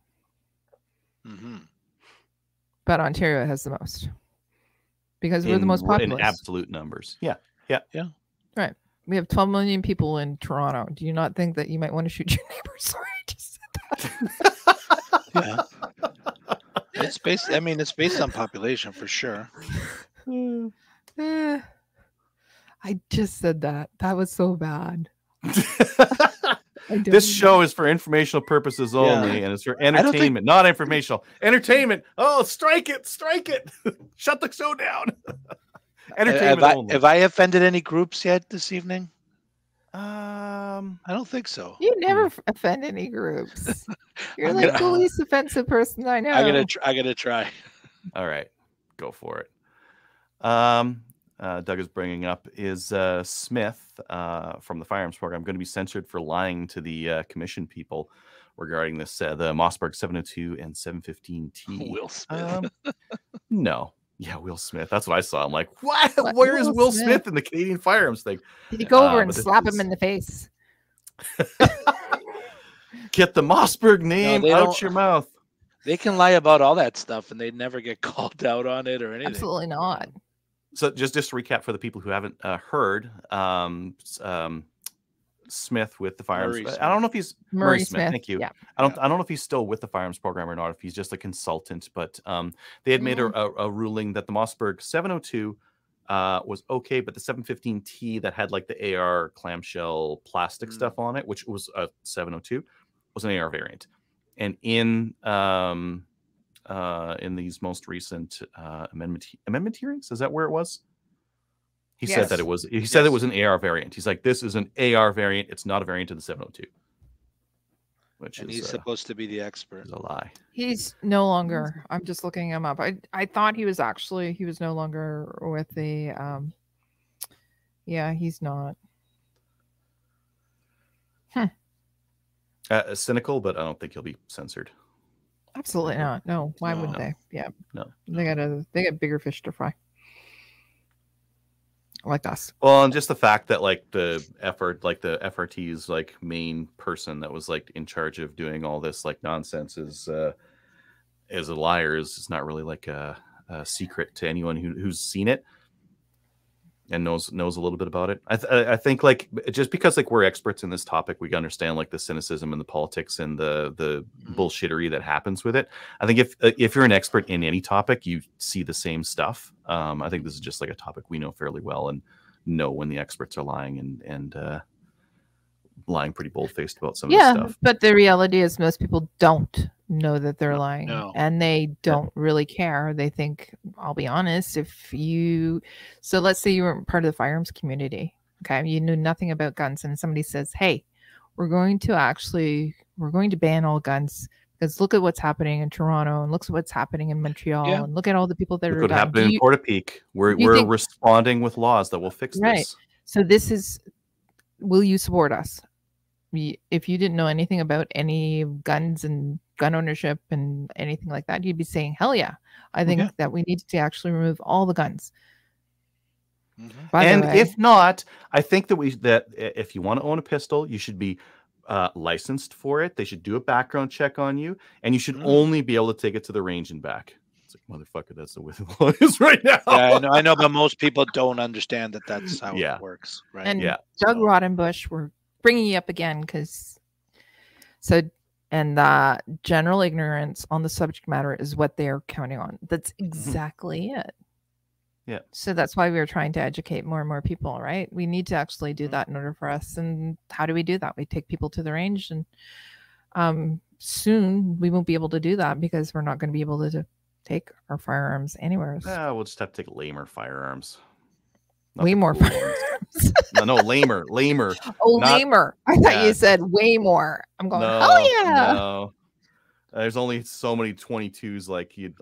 But Ontario has the most. Because we're the most populous. In absolute numbers. Yeah. Right. We have 12 million people in Toronto. Do you not think that you might want to shoot your neighbor? Sorry, I just said that. Yeah. It's based on population for sure. I just said that. That was so bad. This show is for informational purposes only, and it's for entertainment, not informational. Entertainment. Oh, strike it. Shut the show down. Entertainment only. Have I offended any groups yet this evening? I don't think so. You never offend any groups. You're the least offensive person I know. I gotta try. All right, go for it. Doug is bringing up is Smith from the firearms program going to be censored for lying to the commission people regarding this the Mossberg 702 and 715T. Will Smith. No. Yeah, Will Smith. That's what I saw. I'm like, what? Where is Will Smith in the Canadian firearms thing? Did you go over and slap him in the face? Get the Mossberg name out your mouth. They can lie about all that stuff and they never get called out on it or anything. Absolutely not. So just to recap for the people who haven't heard, Smith with the firearms. I don't know if he's Murray Smith. Thank you. Yeah. I don't know if he's still with the firearms program or not. If he's just a consultant, but they had made a ruling that the Mossberg 702 was okay, but the 715T that had like the AR clamshell plastic stuff on it, which was a 702, was an AR variant. And in these most recent amendment hearings, is that where it was? He said that it was. He said it was an AR variant. He's like, this is an AR variant. It's not a variant of the 702. And he's supposed to be the expert. Is a lie. He's no longer. I'm just looking him up. I thought he was no longer with the. Yeah, he's not. Cynical, but I don't think he'll be censored. Absolutely not. No. Why would they? Yeah. No. They got bigger fish to fry. Like us. Well, and just the fact that like the FRT's like main person that was like in charge of doing all this like nonsense is a liar is not really like a secret to anyone who's seen it and knows a little bit about it. I think like just because like we're experts in this topic, we understand like the cynicism and the politics and the bullshittery that happens with it. I think if you're an expert in any topic, you see the same stuff. I think this is just like a topic we know fairly well and know when the experts are lying and lying pretty bold-faced about some of this stuff. But the reality is most people don't know that they're lying, and they don't really care. They think, I'll be honest, so let's say you were part of the firearms community, okay, you knew nothing about guns, and somebody says, hey, we're going to ban all guns because look at what's happening in Toronto and look at what's happening in Montreal and look at all the people that are what happened in Portapique. We're responding with laws that will fix this. So will you support us? If you didn't know anything about any guns and gun ownership and anything like that, you'd be saying, hell yeah, I think that we need to actually remove all the guns. And if not, I think that if you want to own a pistol, you should be licensed for it. They should do a background check on you, and you should only be able to take it to the range and back. It's like, motherfucker, that's the way the law is right now. Yeah, I know, but most people don't understand that that's how it works, right? And Doug Rodenbush, we're bringing you up again general ignorance on the subject matter is what they're counting on. That's exactly it. Yeah. So that's why we were trying to educate more and more people, right? We need to actually do that in order for us. And how do we do that? We take people to the range, and soon we won't be able to do that because we're not going to be able to take our firearms anywhere. We'll just have to take lamer firearms. Way more firearms. No, lamer. Oh, lamer. I thought you said way more. I'm going, No. There's only so many 22s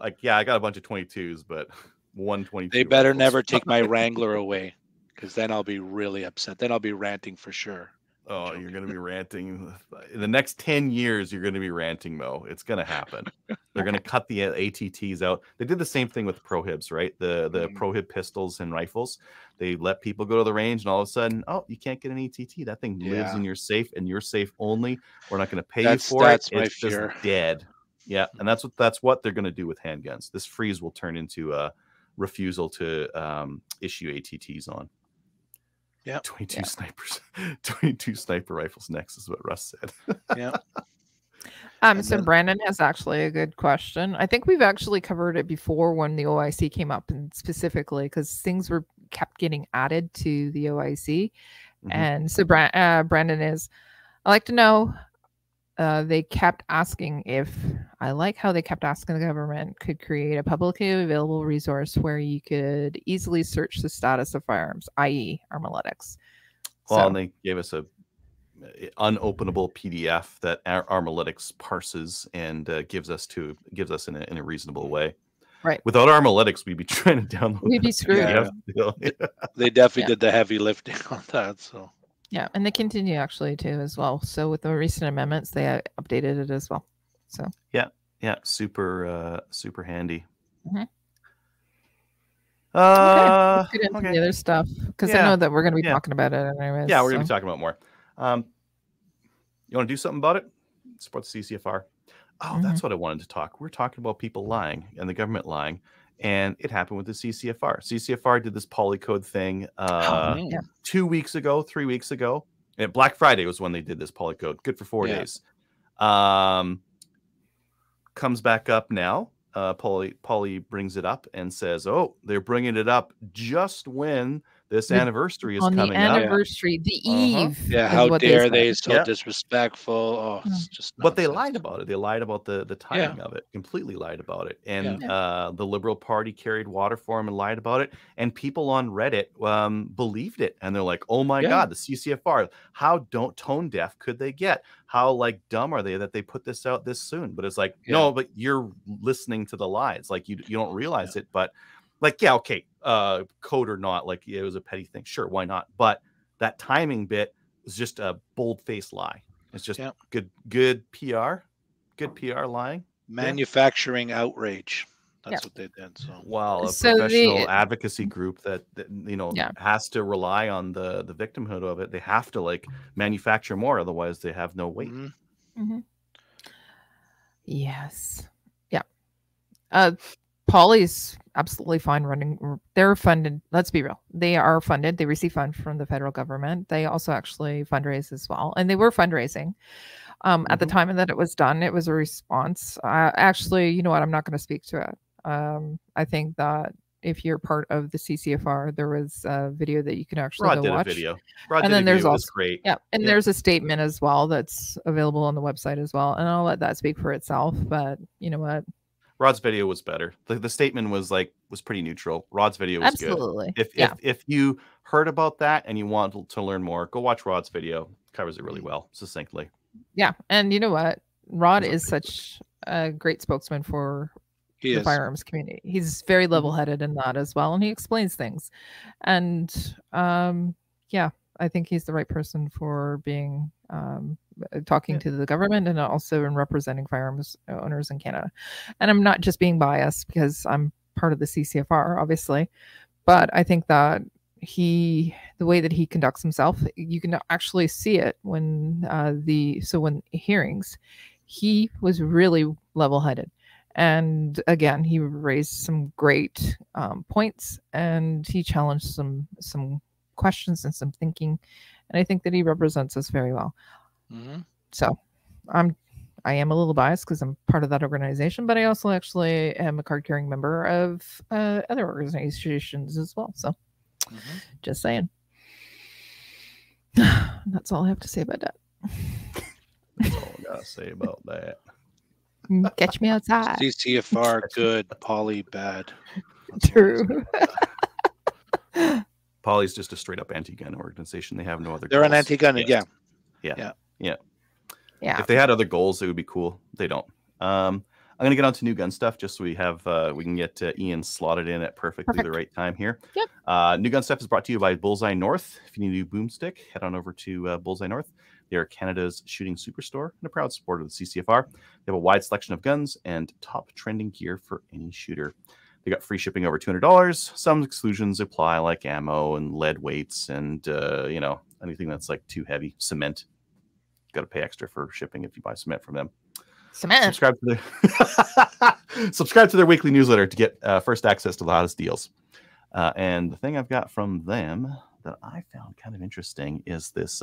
I got a bunch of 22s, but 122. They better never take my Wrangler away, because then I'll be really upset. Then I'll be ranting for sure. Oh, you're going to be ranting. In the next 10 years, you're going to be ranting, Mo. It's going to happen. They're going to cut the ATTs out. They did the same thing with prohibs, right? The prohib pistols and rifles. They let people go to the range, and all of a sudden, oh, you can't get an ATT. That thing lives in your safe, and you're safe only. We're not going to pay you for it. My it's fear. Just dead. Yeah, and that's what they're going to do with handguns. This freeze will turn into a refusal to issue ATTs on. Yeah, 22 snipers, 22 sniper rifles next is what Russ said. Yeah. So Brandon has actually a good question. I think we've actually covered it before when the OIC came up, and specifically because things kept getting added to the OIC. And so Brandon I'd like to know, they kept asking how they kept asking the government could create a publicly available resource where you could easily search the status of firearms, i.e. Armaletics. Well, and they gave us a unopenable PDF that Armaletics parses and gives us in a reasonable way. Right. Without Armaletics, we'd be trying to download. We'd be screwed. They definitely did the heavy lifting on that. So. Yeah, and they continue actually too as well. So with the recent amendments, they updated it as well. So yeah, super handy. Okay, let's get into the other stuff because I know that we're going to be talking about it anyways. Yeah, we're going to be talking about more. You want to do something about it? Support the CCFR. Oh, that's what I wanted to talk. We're talking about people lying and the government lying. And it happened with the CCFR. CCFR did this polycode thing 2 weeks ago, 3 weeks ago. And Black Friday was when they did this polycode. Good for 4 days. Comes back up now. Polly brings it up and says, oh, they're bringing it up just when this anniversary is coming up. On the anniversary, the eve. Yeah, how dare they so disrespectful. Oh, it's just nonsense. But they lied about it. They lied about the timing of it. Completely lied about it. And the Liberal Party carried water for them and lied about it. And people on Reddit believed it. And they're like, oh my God, the CCFR, how tone deaf could they get? How dumb are they that they put this out this soon? But it's like, no, but you're listening to the lies. Like you don't realize it, but code or not, it was a petty thing. Sure, why not? But that timing bit It's just a bold-faced lie. It's just Yeah. good PR lying. Manufacturing outrage. That's Yeah. what they did. So Wow, a So professional advocacy group that Yeah. has to rely on the victimhood of it. They have to like manufacture more, otherwise they have no weight. Mhm. Yes. Yeah. Poly's absolutely fine running. They're funded. Let's be real. They are funded. They receive funds from the federal government. They also actually fundraise as well. And they were fundraising. At the time that it was done, it was a response. Actually, you know what? I'm not going to speak to it. I think that if you're part of the CCFR, there was a video that you can actually Rod go did watch. a video. Rod And did then a there's video. It was also great. and there's a statement as well that's available on the website as well. And I'll let that speak for itself. But you know what? Rod's video was better. The statement was pretty neutral. Rod's video was Absolutely. good. If you heard about that and you want to learn more, go watch Rod's video. Covers it really well, succinctly. Yeah, and you know what? Rod is such a great spokesman for the firearms community. He's very level-headed in that as well, and he explains things. And yeah, I think he's the right person for being talking to the government and also in representing firearms owners in Canada. And I'm not just being biased because I'm part of the CCFR, obviously, but I think that the way that he conducts himself, you can actually see it when when hearings, he was really level-headed. And again, he raised some great points, and he challenged some questions and some thinking. And I think that he represents us very well. So I am a little biased because I'm part of that organization, but I also actually am a card-carrying member of other organizations as well. So just saying. That's all I have to say about that. That's all I gotta say about that. Catch me outside. CCFR good, Poly bad. True. Poly's just a straight up anti-gun organization. They have no other They're goals. an anti-gun, Yeah. Yeah. If they had other goals, it would be cool. They don't. I'm gonna get on to new gun stuff just so we have we can get Ian slotted in at perfectly the right time here. Yep. New gun stuff is brought to you by Bullseye North. If you need a new boomstick, head on over to Bullseye North. They are Canada's shooting superstore and a proud supporter of the CCFR. They have a wide selection of guns and top trending gear for any shooter. They got free shipping over $200. Some exclusions apply, like ammo and lead weights and anything that's like too heavy. Cement. Got to pay extra for shipping if you buy cement from them. Cement. Subscribe to their weekly newsletter to get first access to the hottest deals. And the thing I've got from them that I found kind of interesting is this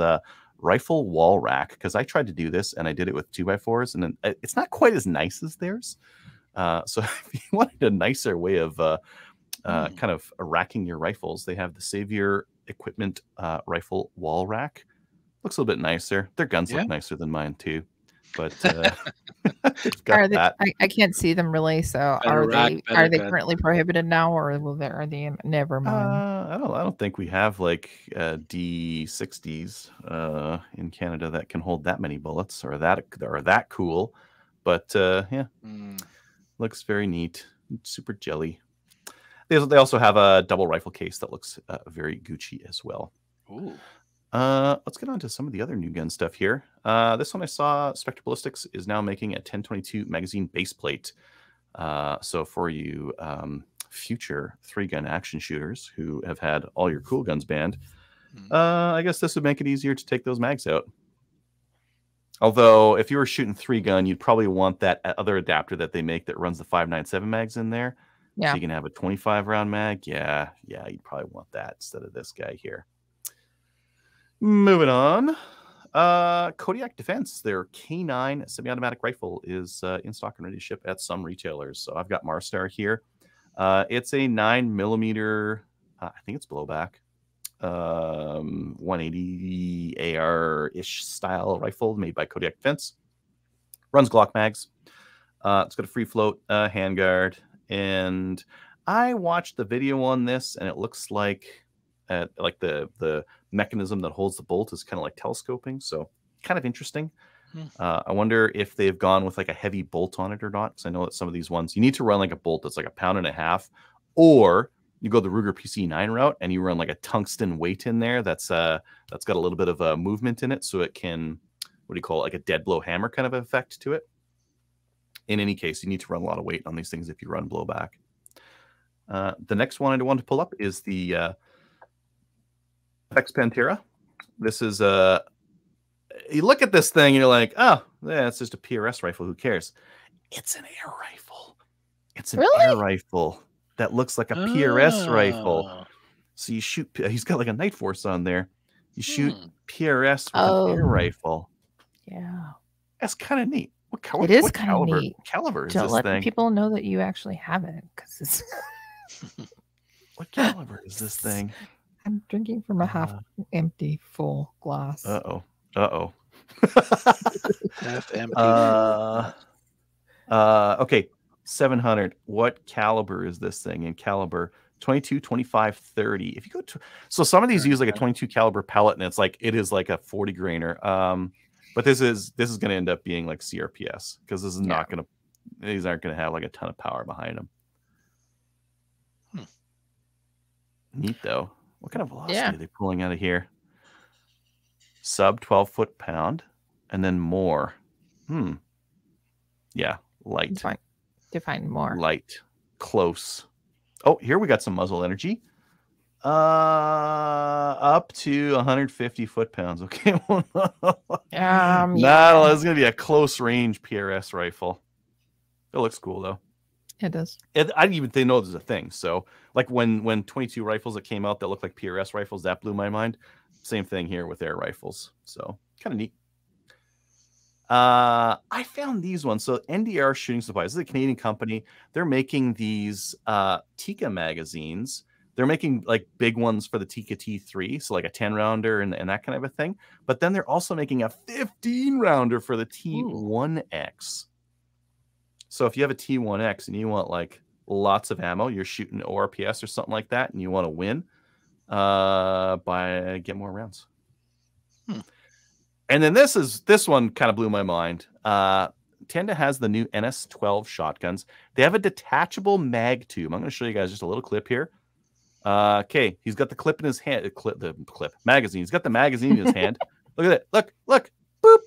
rifle wall rack, because I tried to do this and I did it with 2x4s, and then it's not quite as nice as theirs. So if you wanted a nicer way of kind of racking your rifles, they have the Savior Equipment rifle wall rack. Looks a little bit nicer. Their guns look nicer than mine too. But I can't see them really. So are they currently prohibited now, or are they never mind? I don't think we have like D60s in Canada that can hold that many bullets or that cool. But looks very neat. Super jelly. They also have a double rifle case that looks very Gucci as well. Ooh. Let's get on to some of the other new gun stuff here. This one I saw, Spectre Ballistics is now making a 1022 magazine base plate. So for you future 3-gun action shooters who have had all your cool guns banned, I guess this would make it easier to take those mags out. Although if you were shooting 3-gun, you'd probably want that other adapter that they make that runs the 5.97 mags in there. Yeah. So you can have a 25-round mag. Yeah, you'd probably want that instead of this guy here. Moving on, Kodiak Defense, their K9 semi-automatic rifle is in stock and ready to ship at some retailers. So I've got Marstar here. It's a 9mm, I think it's blowback, 180 AR-ish style rifle made by Kodiak Defense. Runs Glock mags. It's got a free float handguard, and I watched the video on this, and it looks like the mechanism that holds the bolt is kind of like telescoping, so kind of interesting. I wonder if they've gone with like a heavy bolt on it or not, because I know that some of these ones you need to run like a bolt that's like 1.5 pounds, or you go the Ruger PC9 route and you run like a tungsten weight in there that's got a little bit of a movement in it, so it can, what do you call it, like a dead blow hammer kind of effect to it. In any case, you need to run a lot of weight on these things if you run blowback. The next one I want to pull up is the FX Pantera. This is you look at this thing and you're like, oh, yeah, it's just a PRS rifle. Who cares? It's an air rifle. It's an air rifle that looks like a PRS rifle. So you shoot. He's got like a Night Force on there. You shoot PRS with an air rifle. Yeah, that's kind of neat. It is kind of neat. What caliber is Don't this let thing? people know that you actually have it, because it's. What caliber is this thing? I'm drinking from a half empty full glass. Uh-oh. Half empty. Okay, 700. What caliber is this thing? In caliber 22, 25, 30. If you go to, so some of these use like a 22 caliber pellet, and it's like it is like a 40 grainer. But this is going to end up being like CRPS, because this is not going to. These aren't going to have like a ton of power behind them. Neat though. What kind of velocity are they pulling out of here? Sub 12 foot-pound, and then more. Yeah, light. Define more. Light. Close. Oh, here we got some muzzle energy. Up to 150 foot-pounds. Okay. No, it's going to be a close-range PRS rifle. It looks cool, though. It does. I didn't even think there's a thing. So, like when 22 rifles that came out that looked like PRS rifles, that blew my mind. Same thing here with air rifles. So, kind of neat. I found these ones. So, NDR Shooting Supplies. This is a Canadian company. They're making these Tika magazines. They're making like big ones for the Tika T3, so like a 10-rounder and that kind of a thing. But then they're also making a 15-rounder for the T1X. So if you have a T1X and you want like lots of ammo, you're shooting ORPS or something like that, and you want to win, get more rounds. And then this one kind of blew my mind. Tenda has the new NS12 shotguns. They have a detachable mag tube. I'm going to show you guys just a little clip here. Okay, he's got the clip in his hand. Magazine. He's got the magazine in his hand. Look at it. Look. Boop.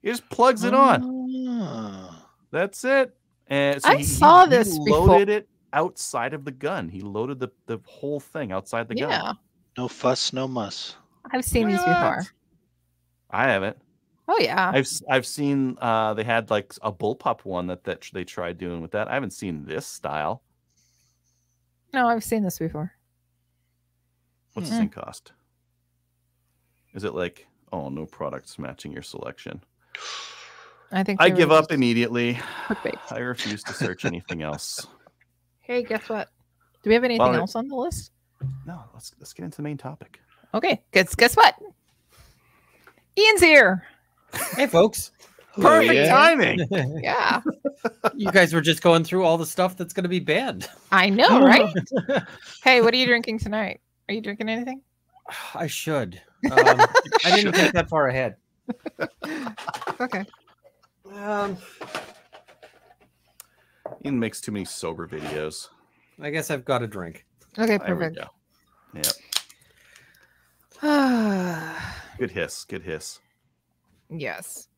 He just plugs it on. That's it. And so I saw this he before. loaded it outside of the gun. He loaded the whole thing outside the gun. No fuss, no muss. I've seen these before. I haven't. Oh yeah. I've seen they had like a bullpup one that they tried doing with that. I haven't seen this style. No, I've seen this before. What's this thing cost? Is it like, oh, no products matching your selection? I think I give up immediately. Clickbait. I refuse to search anything else. Hey, guess what? Do we have anything else on the list? No, let's get into the main topic. Okay, guess what? Ian's here. Hey, folks. Perfect timing. Yeah. You guys were just going through all the stuff that's going to be banned. I know, right? Hey, what are you drinking tonight? Are you drinking anything? I should. I didn't think that far ahead. Okay. Ian makes too many sober videos. I guess I've got a drink. Okay, perfect. Yep. Good hiss. Good hiss. Yes.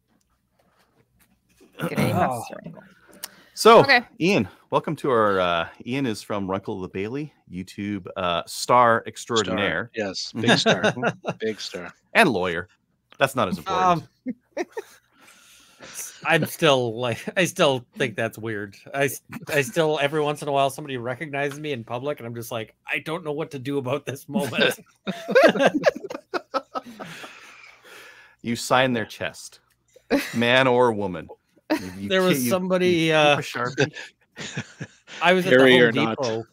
So, Ian, welcome to our. Ian is from Runkle the Bailey, YouTube star extraordinaire. Yes, big star, big star, and lawyer. That's not as important. I'm still I still think that's weird. I still every once in a while somebody recognizes me in public, and I'm just like, I don't know what to do about this moment. You sign their chest, man or woman. There was somebody. I was at the Home Depot,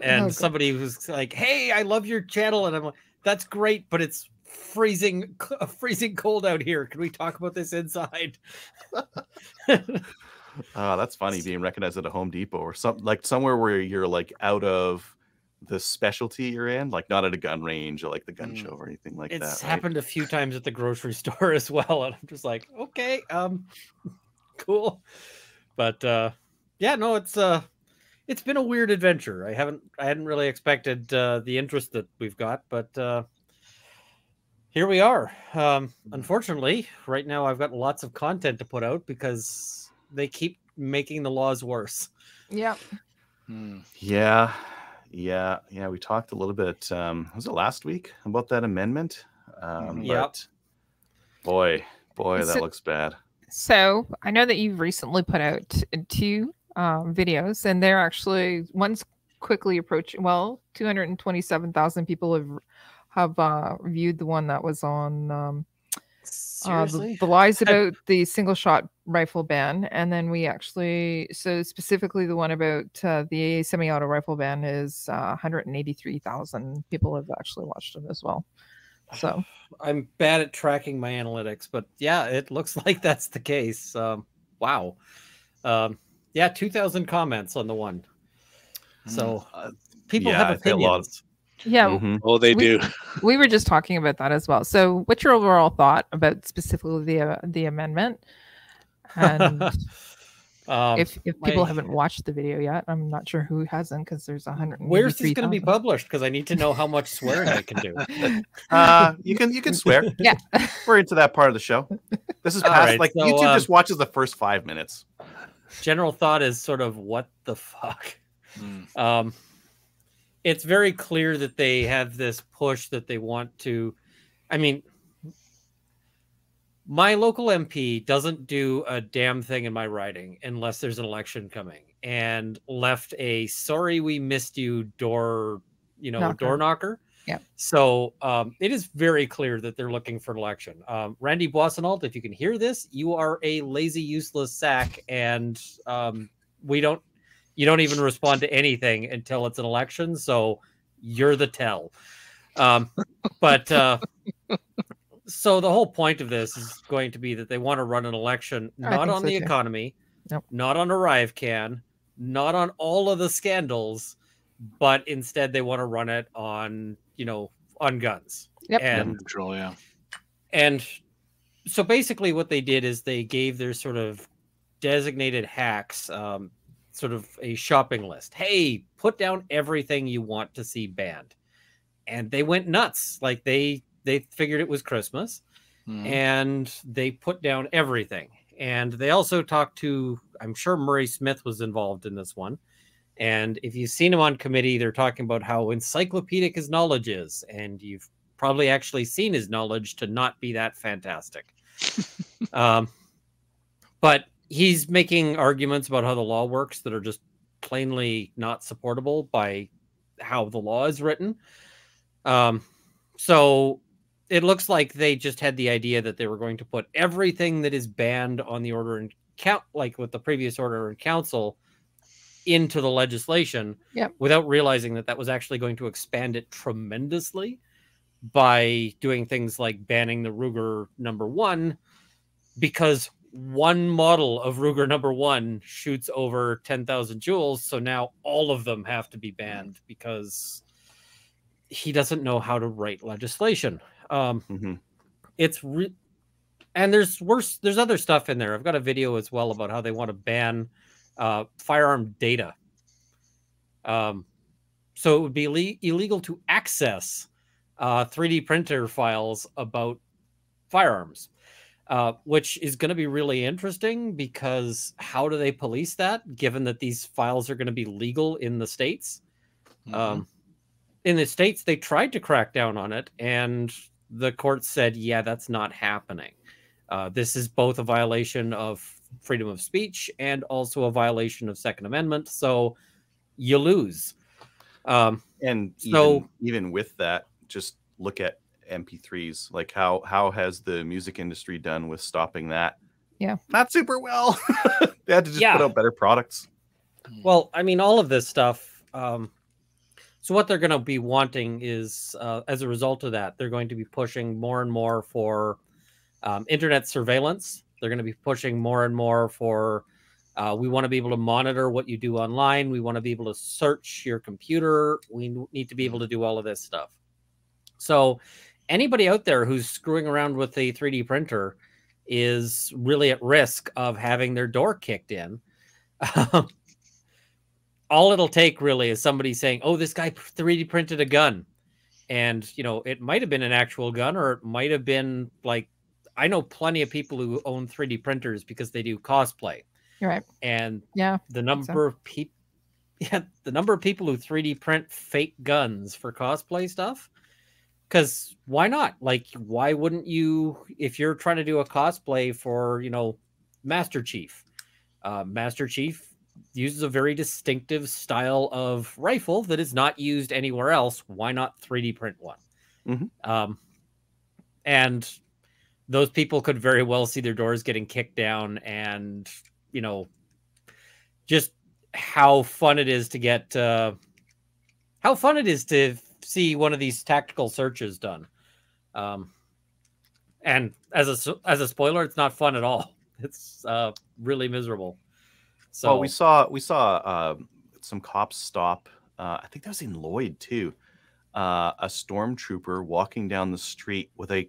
and somebody was like, "Hey, I love your channel," and I'm like, "That's great, but it's freezing cold out here. Can we talk about this inside?" That's funny, being recognized at a Home Depot or somewhere where you're like out of the specialty you're in, like not at a gun range or like the gun show or anything like that. It's happened a few times at the grocery store as well, and I'm just like, okay, cool. But yeah, no, it's been a weird adventure. I hadn't really expected the interest that we've got, but here we are. Unfortunately, right now I've got lots of content to put out because they keep making the laws worse. Yeah. Yeah. We talked a little bit. Was it last week about that amendment? But boy, that looks bad. So I know that you've recently put out 2 videos, and they're actually, one's quickly approaching. Well, 227,000 people have viewed the one that was on the lies about the single shot rifle ban, and then we actually, so specifically the one about the semi-auto rifle ban is 183,000 people have actually watched it as well. So I'm bad at tracking my analytics, but yeah, it looks like that's the case. Wow. 2,000 comments on the one. So people have opinions. Yeah. Oh, they do. We were just talking about that as well. So what's your overall thought about specifically the amendment? And if people haven't watched the video yet, I'm not sure who hasn't, because there's 100. Where's this going to be published? Because I need to know how much swearing I can do. You can swear. Yeah, we're into that part of the show. This is past, so, YouTube just watches the first 5 minutes. General thought is sort of what the fuck. It's very clear that they have this push that they want to. I mean, my local MP doesn't do a damn thing in my riding unless there's an election coming, and left a "sorry we missed you" door knocker. Yeah. So it is very clear that they're looking for an election. Randy Boissonnault, if you can hear this, you are a lazy, useless sack, and you don't even respond to anything until it's an election. So you're the tell. So the whole point of this is going to be that they want to run an election, not on the economy, not on ArriveCan, not on all of the scandals, but instead they want to run it on, on guns. Yep. And control, yeah. And so basically what they did is they gave their sort of designated hacks sort of a shopping list. Hey, put down everything you want to see banned. And they went nuts. Like they figured it was Christmas, and they put down everything. And they also talked to, I'm sure Murray Smith was involved in this one. And if you've seen him on committee, they're talking about how encyclopedic his knowledge is. And you've probably actually seen his knowledge to not be that fantastic. But he's making arguments about how the law works that are just plainly not supportable by how the law is written. So it looks like they just had the idea that they were going to put everything that is banned on the order and count, like with the previous order in council, into the legislation, without realizing that that was actually going to expand it tremendously by doing things like banning the Ruger #1, because one model of Ruger #1 shoots over 10,000 joules. So now all of them have to be banned because he doesn't know how to write legislation. It's and there's other stuff in there. I've got a video as well about how they want to ban firearm data. So it would be illegal to access 3D printer files about firearms, which is going to be really interesting, because how do they police that, given that these files are going to be legal in the States? In the States, they tried to crack down on it, and the court said, yeah, that's not happening. This is both a violation of freedom of speech and also a violation of Second Amendment. So you lose. And so even with that, just look at MP3s. Like how has the music industry done with stopping that? Yeah, not super well. They had to just put out better products. Well, I mean, all of this stuff. So what they're going to be wanting is, as a result of that, they're going to be pushing more and more for internet surveillance. They're going to be pushing more and more for, we want to be able to monitor what you do online. We want to be able to search your computer. We need to be able to do all of this stuff. So anybody out there who's screwing around with a 3D printer is really at risk of having their door kicked in. all it'll take really is somebody saying, "Oh, this guy 3D printed a gun," and you know, it might have been an actual gun, or it might have been like, I know plenty of people who own 3D printers because they do cosplay. You're right. And yeah, the number of people, the number of people who 3D print fake guns for cosplay stuff. Because why not? Like, why wouldn't you, if you're trying to do a cosplay for, you know, Master Chief? Master Chief uses a very distinctive style of rifle that is not used anywhere else. Why not 3D print one? Mm-hmm. And those people could very well see their doors getting kicked down, and, you know, just how fun it is to get, how fun it is to see one of these tactical searches done. And as a spoiler, it's not fun at all. It's really miserable. So well, we saw some cops stop. I think that was in Lloyd too. A stormtrooper walking down the street with a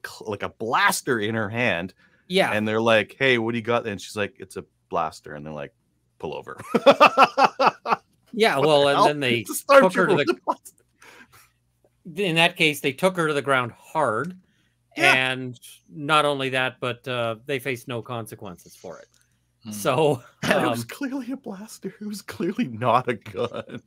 blaster in her hand. Yeah, and they're like, "Hey, what do you got?" And she's like, "It's a blaster." And they're like, "Pull over." Yeah, well, and then they took her to the. In that case, they took her to the ground hard, and not only that, but they faced no consequences for it. So it was clearly a blaster. It was clearly not a gun.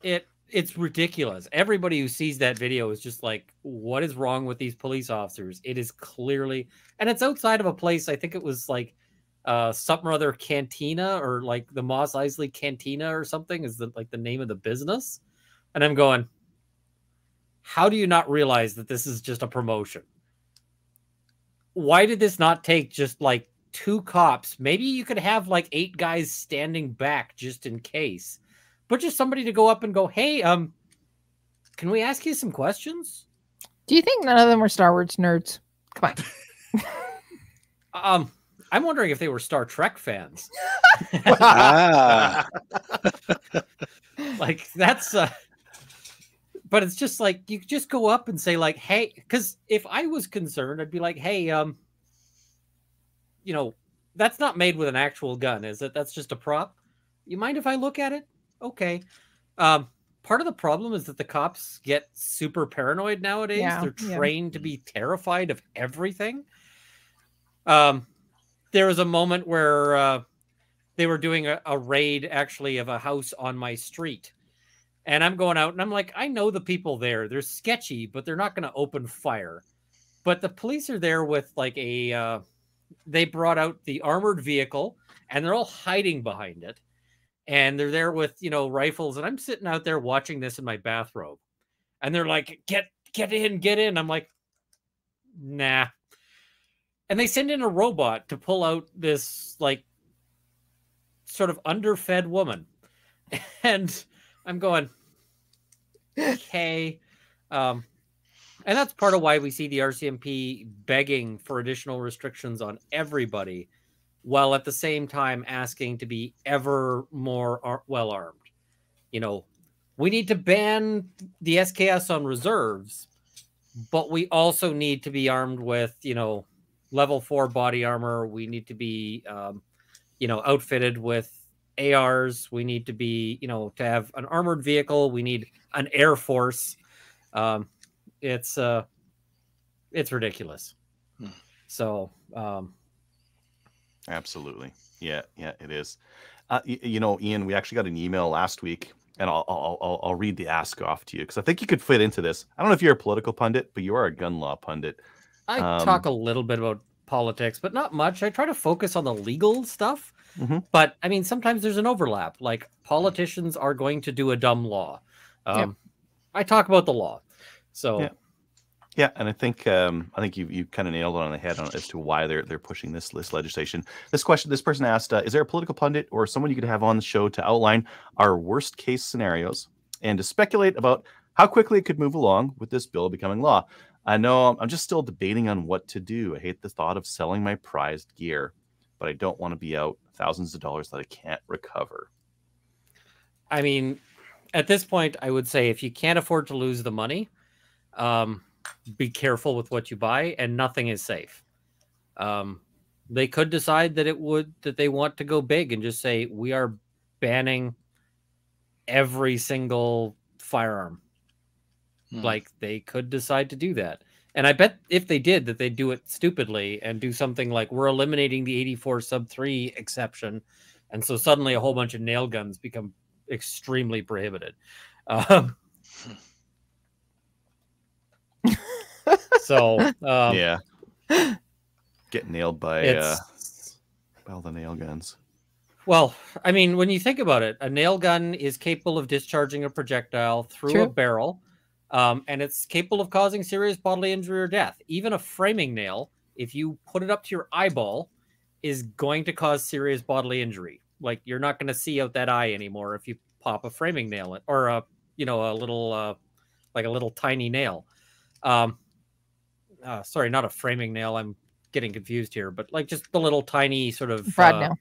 It's ridiculous. Everybody who sees that video is just like, what is wrong with these police officers? It is clearly, and it's outside of a place. I think it was like something or other cantina, or like the Mos Eisley Cantina or something is the name of the business. And I'm going, how do you not realize that this is just a promotion? Why did this not take just like 2 cops? Maybe you could have like 8 guys standing back just in case. But just somebody to go up and go, "Hey, can we ask you some questions?" Do you think none of them were Star Wars nerds? Come on. I'm wondering if they were Star Trek fans. Like, that's but it's just like, you just go up and say like, "Hey," because if I was concerned, I'd be like, "Hey, you know, that's not made with an actual gun, is it? That's just a prop. You mind if I look at it?" Okay. Part of the problem is that the cops get super paranoid nowadays. Yeah, they're trained to be terrified of everything. There was a moment where they were doing a raid, actually, of a house on my street. And I'm going out and I'm like, I know the people there. They're sketchy, but they're not going to open fire. But the police are there with like they brought out the armored vehicle, and they're all hiding behind it. And they're there with, you know, rifles. And I'm sitting out there watching this in my bathrobe. And they're like, get in. I'm like, nah. And they send in a robot to pull out this, like, sort of underfed woman. And I'm going, okay. And that's part of why we see the RCMP begging for additional restrictions on everybody, while at the same time asking to be ever more well-armed. You know, we need to ban the SKS on reserves, but we also need to be armed with, you know, level 4 body armor. We need to be, you know, outfitted with ARs. We need to be, you know, to have an armored vehicle. We need an Air Force. It's ridiculous. So, absolutely. Yeah, it is. You know, Ian, we actually got an email last week, and I'll read the ask off to you because I think you could fit into this. I don't know if you're a political pundit, but you are a gun law pundit. I talk a little bit about politics, but not much. I try to focus on the legal stuff. Mm-hmm. But I mean, sometimes there's an overlap. Like, politicians are going to do a dumb law. I talk about the law. So. Yeah, and I think you kind of nailed it on the head as to why they're pushing this legislation. This person asked, is there a political pundit or someone you could have on the show to outline our worst case scenarios and to speculate about how quickly it could move along with this bill becoming law? I know I'm just still debating on what to do. I hate the thought of selling my prized gear, but I don't want to be out thousands of dollars that I can't recover. I mean, at this point, I would say if you can't afford to lose the money, be careful with what you buy, and nothing is safe. They could decide that they want to go big and just say, we are banning every single firearm. Hmm. Like, they could decide to do that. And I bet if they did, that they'd do it stupidly and do something like, we're eliminating the 84 sub 3 exception. And so suddenly a whole bunch of nail guns become extremely prohibited. Yeah. Get nailed by all the nail guns. Well, I mean, when you think about it, a nail gun is capable of discharging a projectile through a barrel, and it's capable of causing serious bodily injury or death. Even a framing nail, if you put it up to your eyeball, is going to cause serious bodily injury. Like, you're not going to see out that eye anymore if you pop a framing nail in, or a little like a little tiny nail. Sorry, not a framing nail. I'm getting confused here, but like just the little tiny sort of brad nail.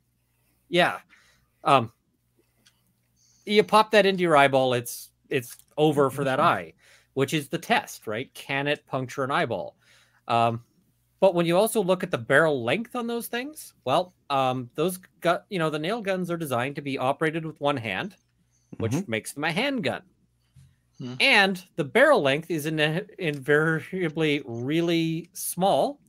Yeah. You pop that into your eyeball, it's over for that eye, which is the test, right? Can it puncture an eyeball? But when you also look at the barrel length on those things, well, the nail guns are designed to be operated with one hand, which makes them a handgun. And the barrel length is invariably really small.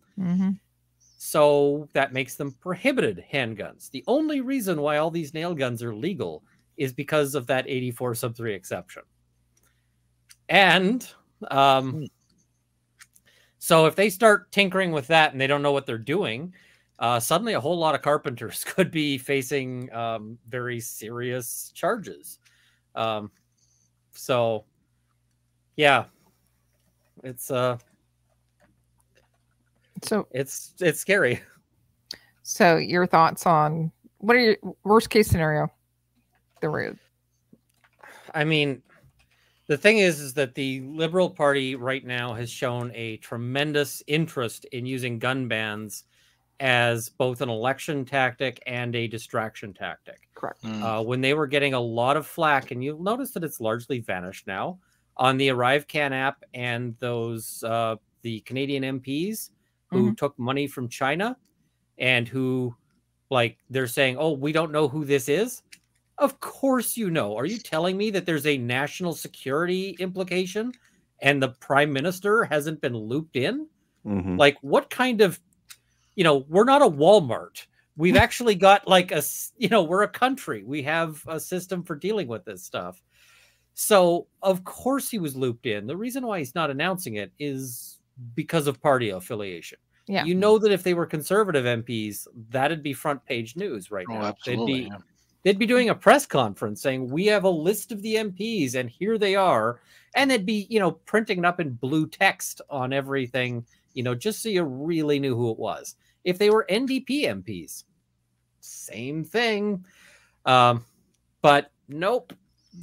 So that makes them prohibited handguns. The only reason why all these nail guns are legal is because of that 84 sub 3 exception. And so if they start tinkering with that and they don't know what they're doing, suddenly a whole lot of carpenters could be facing very serious charges. So yeah, it's it's scary. So your thoughts on what are your worst case scenario? I mean, the thing is that the Liberal Party right now has shown a tremendous interest in using gun bans as both an election tactic and a distraction tactic. Correct. When they were getting a lot of flack, and you'll notice that it's largely vanished now, on the ArriveCan app and those the Canadian MPs who took money from China and who, like, they're saying, oh, we don't know who this is. Of course you know. Are you telling me that there's a national security implication and the prime minister hasn't been looped in? Like, what kind of, we're not a Walmart. We've actually got like we're a country. We have a system for dealing with this stuff. So of course he was looped in. The reason why he's not announcing it is because of party affiliation. Yeah. You know that if they were conservative MPs, that'd be front page news right now. Absolutely. They'd be doing a press conference saying, we have a list of the MPs and here they are. And they'd be, printing it up in blue text on everything, just so you really knew who it was. If they were NDP MPs, same thing. But nope,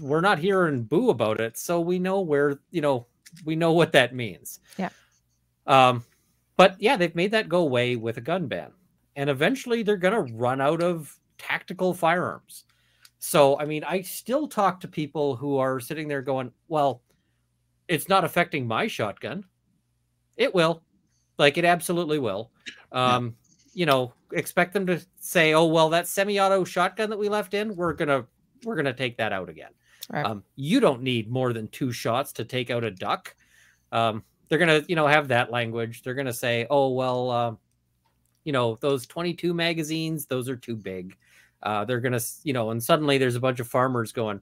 we're not hearing boo about it. So we know we know what that means. Yeah. But yeah, they've made that go away with a gun ban. And eventually they're going to run out of tactical firearms. So, I mean, I still talk to people who are sitting there going, well, it's not affecting my shotgun. It will. Like, it absolutely will. Expect them to say, oh, well, that semi-auto shotgun that we left in, we're going to take that out again. Right. You don't need more than 2 shots to take out a duck. They're going to, have that language. They're going to say, oh, well, those 22 magazines, those are too big. They're going to, and suddenly there's a bunch of farmers going,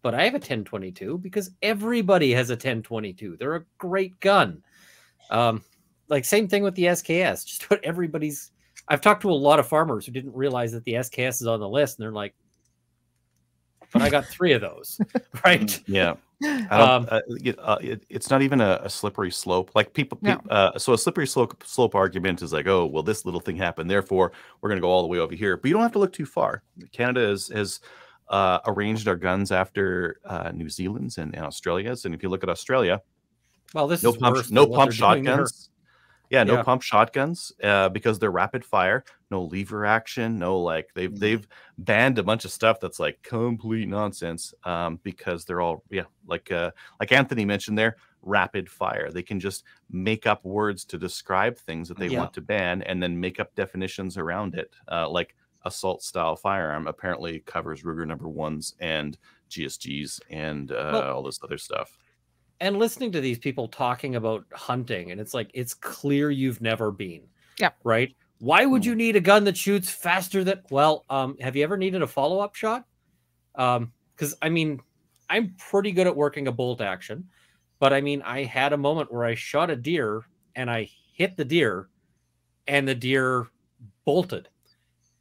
but I have a 1022 because everybody has a 1022. They're a great gun. Like, same thing with the SKS. Just what I've talked to a lot of farmers who didn't realize that the SKS is on the list, and they're like, but I got 3 of those, right? Yeah. It's not even a slippery slope. Like people so a slippery slope argument is like, oh, well, this little thing happened, therefore we're going to go all the way over here. But you don't have to look too far. Canada has arranged our guns after New Zealand's and Australia's. And if you look at Australia, well, this no pump shotguns. Yeah, no pump shotguns because they're rapid fire, no lever action, no, like they've banned a bunch of stuff that's like complete nonsense because they're all like Anthony mentioned there, rapid fire. They can just make up words to describe things that they want to ban and then make up definitions around it. Like assault style firearm apparently covers Ruger #1s and GSGs and all this other stuff. And listening to these people talking about hunting, and it's like, it's clear you've never been. Yeah. Right? Why would you need a gun that shoots faster than... Well, have you ever needed a follow-up shot? Because, I mean, I'm pretty good at working a bolt action. But, I mean, I had a moment where I shot a deer, and I hit the deer, and the deer bolted.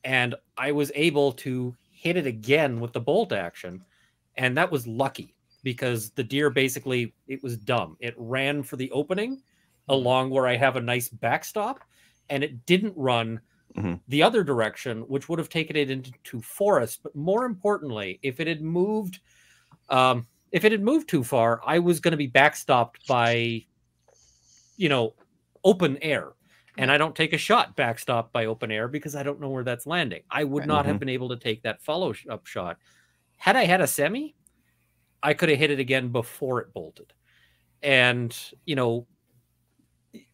And I was able to hit it again with the bolt action. And that was lucky. Because the deer basically, it was dumb. It ran for the opening along where I have a nice backstop, and it didn't run the other direction, which would have taken it into forest. But more importantly, if it had moved too far, I was going to be backstopped by, open air. And I don't take a shot backstopped by open air because I don't know where that's landing. I would not have been able to take that follow-up shot. Had I had a semi, I could have hit it again before it bolted. And,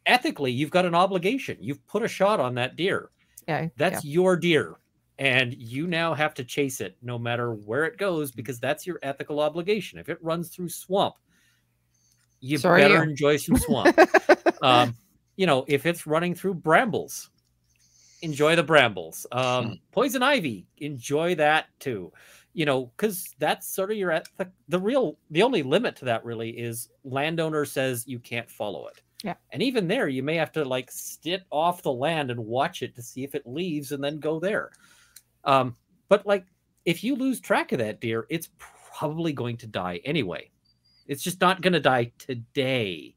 ethically, you've got an obligation. You've put a shot on that deer. Yeah. That's your deer. And you now have to chase it no matter where it goes, because that's your ethical obligation. If it runs through swamp, you better enjoy some swamp. If it's running through brambles, enjoy the brambles. Poison ivy, enjoy that too. Because that's sort of your ethic. The only limit to that really is landowner says you can't follow it. Yeah. And even there, you may have to sit off the land and watch it to see if it leaves and then go there. But if you lose track of that deer, it's probably going to die anyway. It's just not going to die today.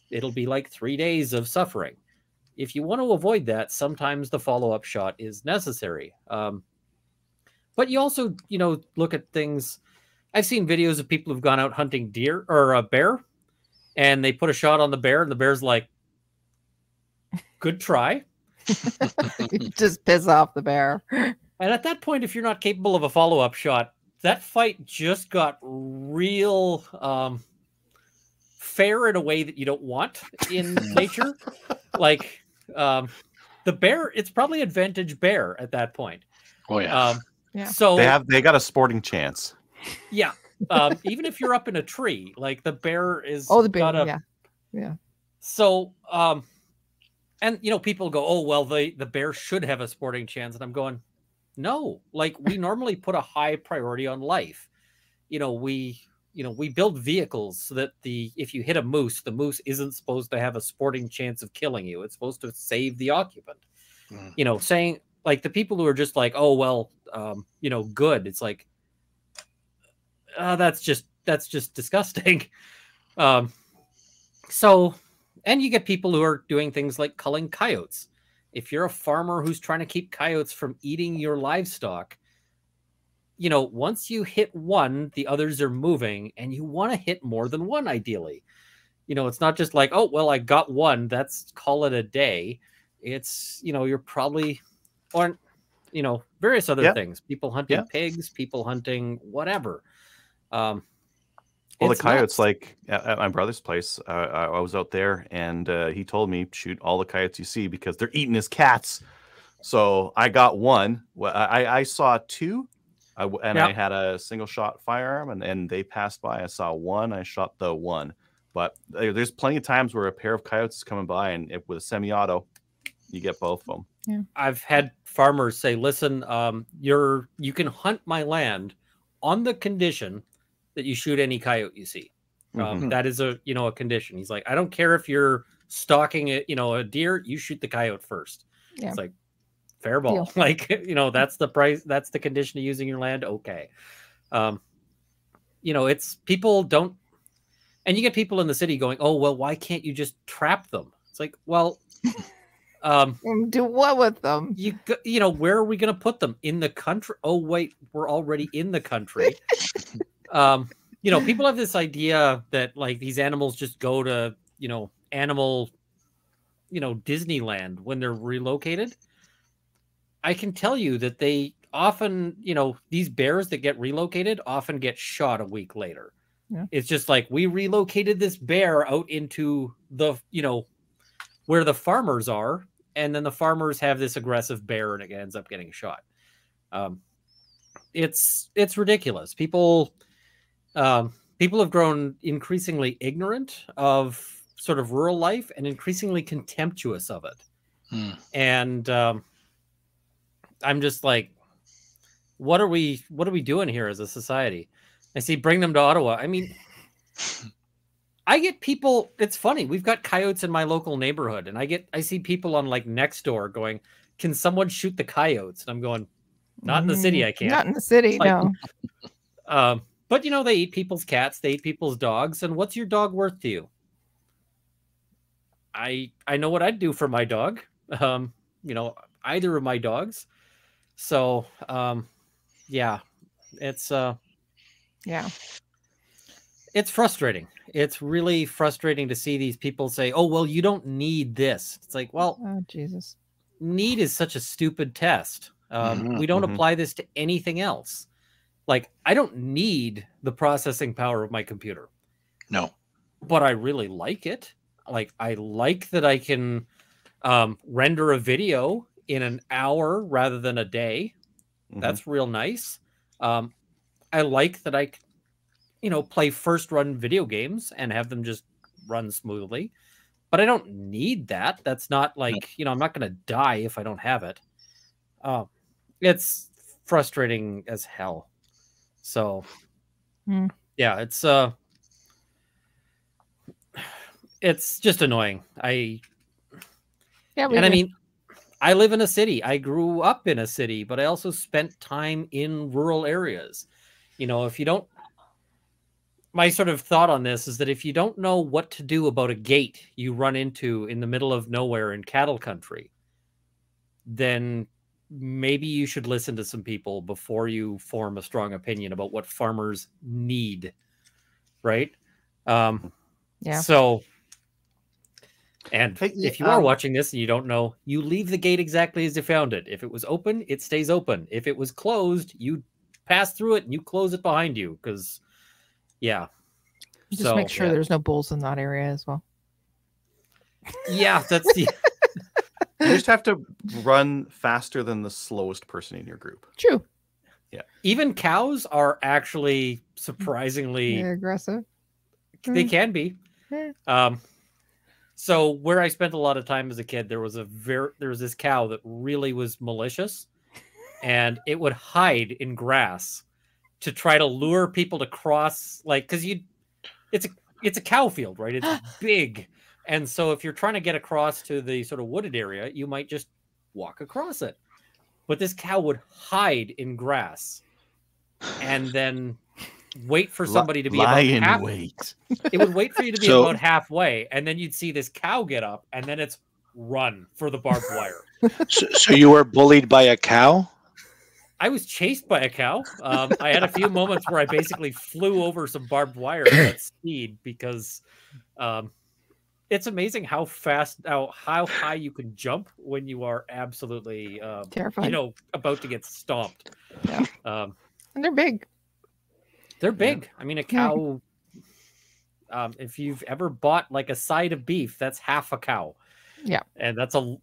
It'll be 3 days of suffering. If you want to avoid that, sometimes the follow-up shot is necessary. But you also, look at things. I've seen videos of people who've gone out hunting deer or a bear, and they put a shot on the bear, and the bear's like, good try. Just piss off the bear. And at that point, if you're not capable of a follow-up shot, that fight just got real fair in a way that you don't want in nature. The bear, it's probably advantage bear at that point. Oh, yeah. Yeah. So they got a sporting chance. Yeah. Even if you're up in a tree, the bear is the bear, yeah. So and people go, oh well, the bear should have a sporting chance, and I'm going, no. We normally put a high priority on life. We build vehicles so that if you hit a moose, the moose isn't supposed to have a sporting chance of killing you. It's supposed to save the occupant. Saying the people who are just oh well, good. It's that's just disgusting. So, and you get people who are doing things like culling coyotes. If you're a farmer who's trying to keep coyotes from eating your livestock, once you hit one, the others are moving, and you want to hit more than one, ideally. It's not just oh, well, I got one, that's call it a day. It's, you're probably, or, various other things. People hunting pigs, people hunting whatever. Well, the coyotes, at my brother's place, I was out there, and he told me, shoot all the coyotes you see because they're eating his cats. So I got one. Well, I saw two, I had a single shot firearm, and they passed by. I saw one. I shot the one. But there's plenty of times where a pair of coyotes is coming by, and with a semi-auto, you get both of them. Yeah. I've had farmers say, listen, you can hunt my land on the condition that you shoot any coyote you see. That is a condition. He's like, I don't care if you're stalking a deer, you shoot the coyote first. Yeah. It's fair ball. Deal. That's the price. That's the condition of using your land. Okay. It's people don't, and you get people in the city going, oh, well, why can't you just trap them? It's well, do what with them? Where are we going to put them? In the country? Oh, wait, we're already in the country. People have this idea that these animals just go to, animal, Disneyland when they're relocated. I can tell you that they often, these bears that get relocated often get shot a week later. Yeah. It's just we relocated this bear out into the, where the farmers are. And then the farmers have this aggressive bear, and it ends up getting shot. it's ridiculous. People have grown increasingly ignorant of sort of rural life and increasingly contemptuous of it. And I'm just like, what are we doing here as a society? I see bring them to Ottawa. I mean, I get people, it's funny. We've got coyotes in my local neighborhood, and I see people on like Nextdoor going, can someone shoot the coyotes? And I'm going, not in the city, I can't. Not in the city, like, no. But, you know, they eat people's cats, they eat people's dogs. And what's your dog worth to you? I know what I'd do for my dog. You know, either of my dogs. So, yeah, it's it's frustrating. It's really frustrating to see these people say, oh, well, you don't need this. It's like, well, oh, Jesus. Need is such a stupid test. We don't apply this to anything else. Like, I don't need the processing power of my computer. No. But I really like it. Like, I like that I can render a video in an hour rather than a day. That's real nice. I like that I can, you know, play first run video games and have them just run smoothly. But I don't need that. That's not like, you know, I'm not going to die if I don't have it. It's frustrating as hell. So, yeah, it's just annoying. I mean, I live in a city. I grew up in a city, but I also spent time in rural areas. You know, if you don't, my sort of thought on this is that if you don't know what to do about a gate you run into in the middle of nowhere in cattle country, then maybe you should listen to some people before you form a strong opinion about what farmers need. Right? Yeah. So, and if you are watching this and you don't know, you leave the gate exactly as you found it. If it was open, it stays open. If it was closed, you pass through it and you close it behind you. Because, yeah. Just make sure there's no bulls in that area as well. Yeah, that's the... You just have to run faster than the slowest person in your group. True. Yeah. Even cows are actually surprisingly aggressive. They can be. So where I spent a lot of time as a kid, there was this cow that really was malicious, and it would hide in grass to try to lure people to cross, like, because it's a cow field, right? It's big. And so if you're trying to get across to the sort of wooded area, you might just walk across it. But this cow would hide in grass and then wait for somebody to be about wait. It would wait for you to be about halfway, and then you'd see this cow get up, and then it's run for the barbed wire. So you were bullied by a cow? I was chased by a cow. I had a few moments where I basically flew over some barbed wire at speed because it's amazing how fast, how high you can jump when you are absolutely terrified. You know, about to get stomped. Yeah. And they're big. They're big. Yeah. I mean, a cow. If you've ever bought like a side of beef, that's half a cow. Yeah, and that's a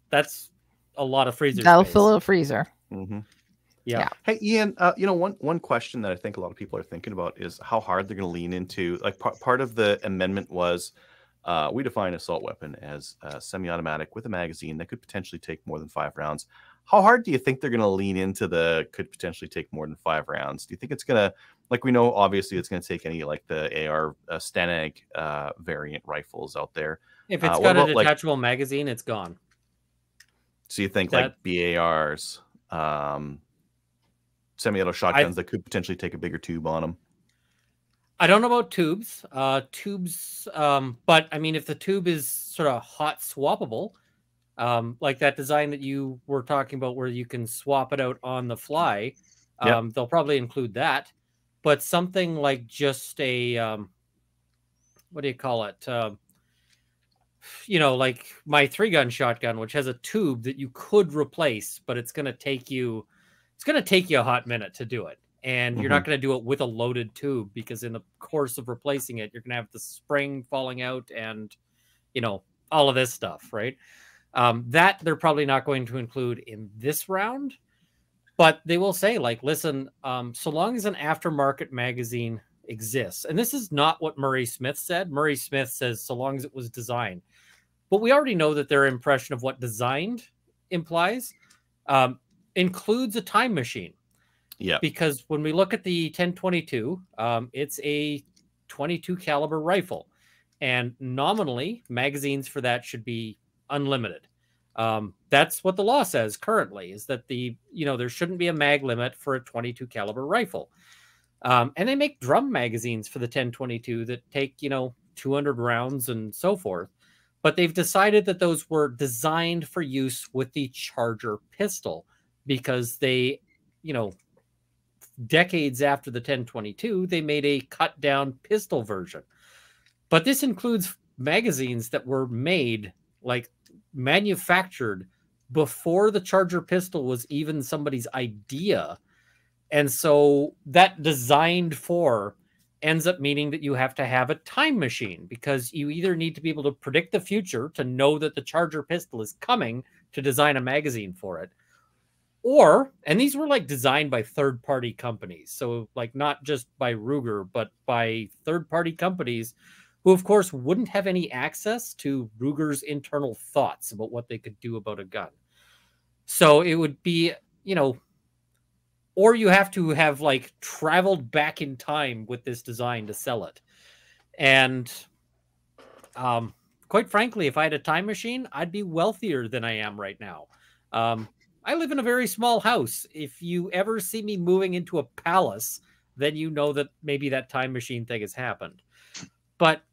lot of freezer. That'll space. fill a freezer. Yeah. Hey, Ian. You know, one question that I think a lot of people are thinking about is how hard they're going to lean into. Like part of the amendment was we define assault weapon as semi-automatic with a magazine that could potentially take more than 5 rounds. How hard do you think they're going to lean into the could potentially take more than 5 rounds? Do you think it's going to, like, we know obviously it's going to take any like the AR Stenag variant rifles out there? If it's got a detachable magazine, it's gone. So you think like BARs, semi-auto shotguns that could potentially take a bigger tube on them? I don't know about tubes. But I mean, if the tube is sort of hot swappable, like that design that you were talking about where you can swap it out on the fly, they'll probably include that. But something like just a, what do you call it? You know, like my 3-gun shotgun, which has a tube that you could replace, but it's going to take you a hot minute to do it. And you're not going to do it with a loaded tube because in the course of replacing it, you're going to have the spring falling out and, you know, all of this stuff, right? That they're probably not going to include in this round. But they will say, like, listen, so long as an aftermarket magazine exists, and this is not what Murray Smith said. Murray Smith says so long as it was designed. But we already know that their impression of what designed implies includes a time machine. Yeah. Because when we look at the 1022, it's a 22 caliber rifle. And nominally, magazines for that should be unlimited. That's what the law says currently, is that there shouldn't be a mag limit for a 22 caliber rifle. And they make drum magazines for the 1022 that take, 200 rounds and so forth. But they've decided that those were designed for use with the Charger pistol because they, decades after the 1022, they made a cut down pistol version. But this includes magazines that were made, like manufactured before the Charger pistol was even somebody's idea. And so that designed for ends up meaning that you have to have a time machine, because you either need to be able to predict the future to know that the Charger pistol is coming to design a magazine for it. Or, and these were like designed by third-party companies. So like not just by Ruger, but by third-party companies who of course wouldn't have any access to Ruger's internal thoughts about what they could do about a gun. So it would be, or you have to have like traveled back in time with this design to sell it. And quite frankly, if I had a time machine, I'd be wealthier than I am right now. I live in a very small house. If you ever see me moving into a palace, then you know that maybe that time machine thing has happened. But,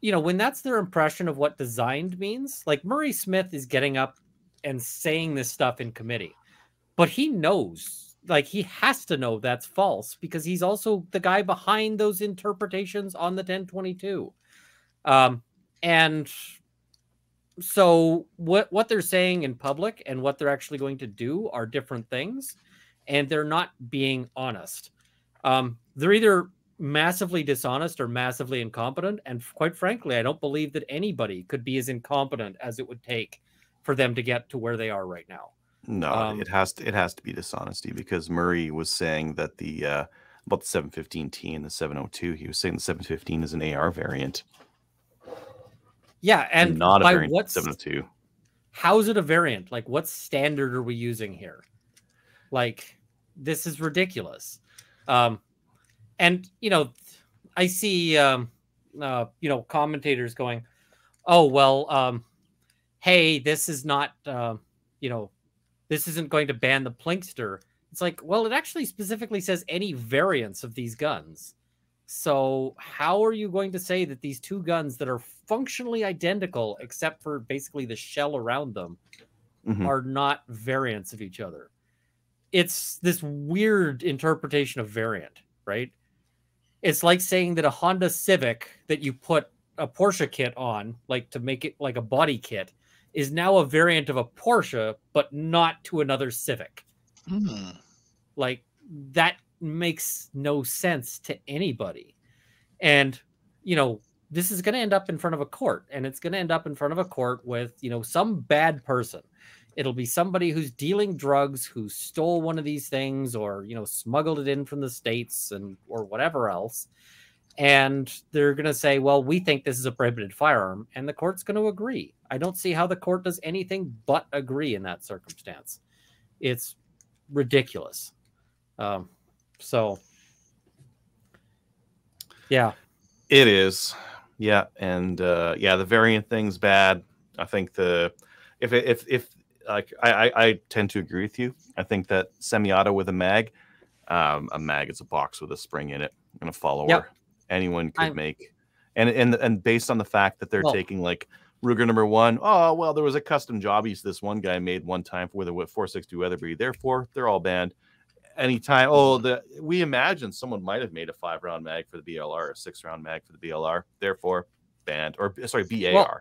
when that's their impression of what designed means, like Murray Smith is getting up and saying this stuff in committee, but he knows, like he has to know that's false because he's also the guy behind those interpretations on the 1022. And so what they're saying in public and what they're actually going to do are different things, and they're not being honest. They're either massively dishonest or massively incompetent, and quite frankly, I don't believe that anybody could be as incompetent as it would take for them to get to where they are right now. No, it has to be dishonesty, because Murray was saying that about the 715T and the 702, he was saying the 715 is an AR variant. Yeah, and not a by variant what 702. How is it a variant? Like, what standard are we using here? Like, this is ridiculous. And I see commentators going, "Oh well, hey, this is not this isn't going to ban the Plinkster." It's like, well, it actually specifically says any variants of these guns. So how are you going to say that these two guns that are functionally identical, except for basically the shell around them, are not variants of each other? It's this weird interpretation of variant, right? It's like saying that a Honda Civic that you put a Porsche kit on, like to make it like a body kit, is now a variant of a Porsche, but not to another Civic. Like, that makes no sense to anybody. And, this is going to end up in front of a court, and it's going to end up in front of a court with, some bad person. It'll be somebody who's dealing drugs, who stole one of these things, or, smuggled it in from the States or whatever else. And they're going to say, well, we think this is a prohibited firearm, and the court's going to agree. I don't see how the court does anything but agree in that circumstance. It's ridiculous. So, yeah. It is. Yeah. And the variant thing's bad. I think I tend to agree with you. I think that semi-auto with a mag is a box with a spring in it and a follower. Anyone could make. And based on the fact that they're taking like Ruger number 1, oh, well, there was a custom jobbies this one guy made one time for the 462 Weatherby. Therefore, they're all banned. Anytime, we imagine someone might have made a 5-round mag for the BLR, a 6-round mag for the BLR, therefore banned, or sorry, BAR. Well,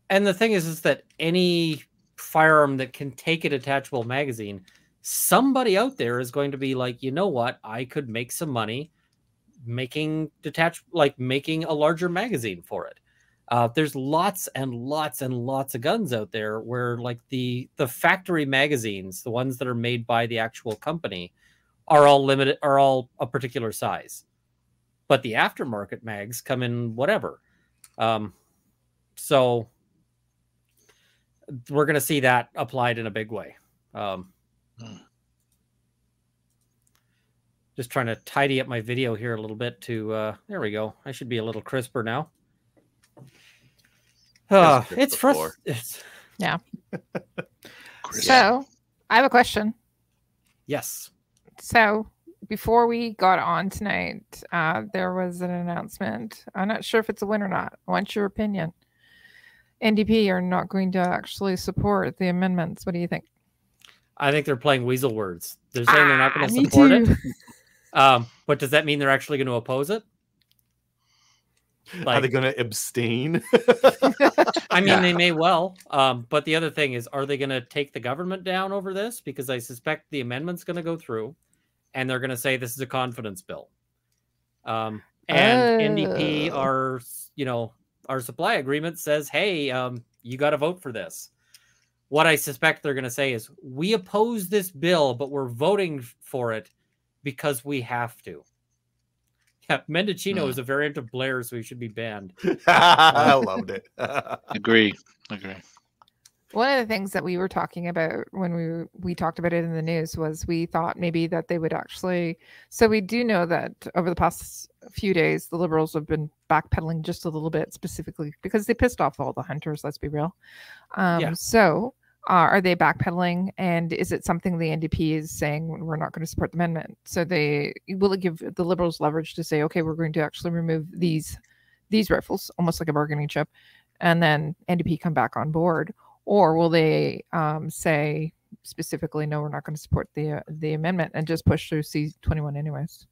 and the thing is that any firearm that can take a detachable magazine, somebody out there is going to be like, you know what, I could make some money making a larger magazine for it. There's lots and lots and lots of guns out there where like the factory magazines, the ones that are made by the actual company, are all limited, are all a particular size, but the aftermarket mags come in whatever. So we're going to see that applied in a big way. Just trying to tidy up my video here a little bit to, there we go. I should be a little crisper now. It's frustrating. Yeah. So I have a question. Yes. So before we got on tonight, there was an announcement. I'm not sure if it's a win or not. I want your opinion. NDP are not going to actually support the amendments. What do you think? I think they're playing weasel words. They're saying they're not going to support it. But does that mean they're actually going to oppose it? Like, are they going to abstain? I mean, they may well. But the other thing is, are they going to take the government down over this? Because I suspect the amendment's going to go through, and they're going to say this is a confidence bill. And NDP, our supply agreement says, hey, you got to vote for this. What I suspect they're going to say is, we oppose this bill, but we're voting for it because we have to. Yeah, Mendocino is a variant of Blair, so he should be banned. I loved it. Agree. One of the things that we were talking about when we talked about it in the news was we thought maybe that they would actually. So we do know that over the past few days, the Liberals have been backpedaling just a little bit, specifically because they pissed off all the hunters. Let's be real. So are they backpedaling? And is it something the NDP is saying we're not going to support the amendment? So will it give the Liberals leverage to say, okay, we're going to actually remove these rifles, almost like a bargaining chip, and then NDP come back on board? Or will they say specifically, no, we're not going to support the amendment and just push through C21 anyways?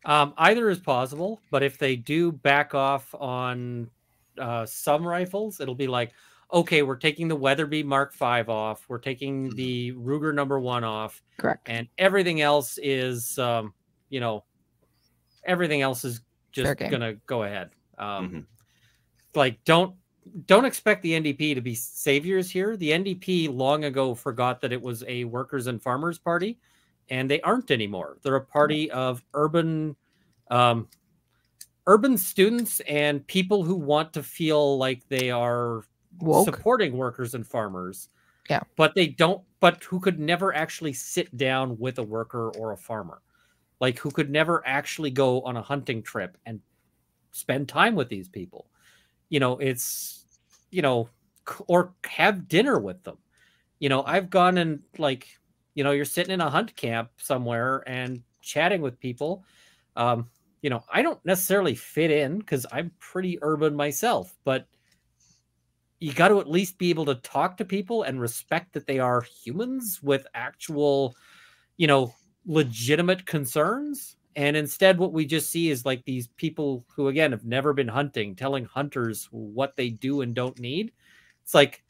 Either is possible, but if they do back off on some rifles, it'll be like, okay, we're taking the Weatherby Mark V off, we're taking the Ruger #1 off, correct, and everything else is, everything else is just gonna go ahead. Like, don't expect the NDP to be saviors here. The NDP long ago forgot that it was a workers and farmers party, and they aren't anymore. They're a party of urban students and people who want to feel like they are woke, supporting workers and farmers. Yeah. But who could never actually sit down with a worker or a farmer. Like, who could never actually go on a hunting trip and spend time with these people. Or have dinner with them. I've gone and you're sitting in a hunt camp somewhere and chatting with people. I don't necessarily fit in because I'm pretty urban myself, but you got to at least be able to talk to people and respect that they are humans with actual, legitimate concerns. And instead, what we just see is like these people who, again, have never been hunting, telling hunters what they do and don't need. It's like,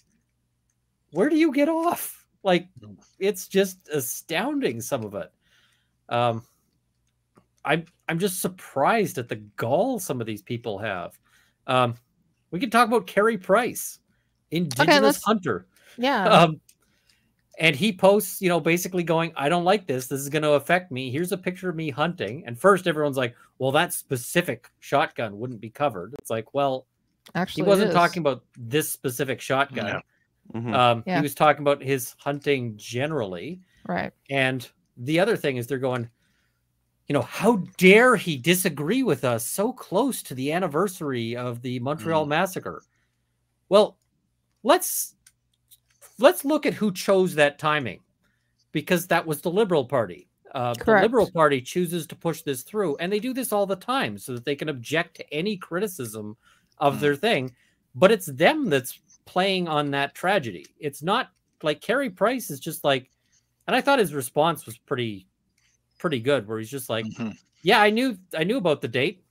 where do you get off? Like, it's just astounding, some of it. I'm just surprised at the gall some of these people have. We can talk about Carey Price, Indigenous hunter. Yeah. And he posts, basically going, I don't like this. This is going to affect me. Here's a picture of me hunting. And first everyone's like, well, that specific shotgun wouldn't be covered. It's like, well, actually, he wasn't talking about this specific shotgun. Yeah. He was talking about his hunting generally. Right. And the other thing is they're going, how dare he disagree with us so close to the anniversary of the Montreal massacre? Well, let's look at who chose that timing, because that was the Liberal Party. The Liberal Party chooses to push this through, and they do this all the time so that they can object to any criticism of their thing. But it's them that's playing on that tragedy. It's not like Carey Price is just like, and I thought his response was pretty good, where he's just like, yeah, I knew about the date.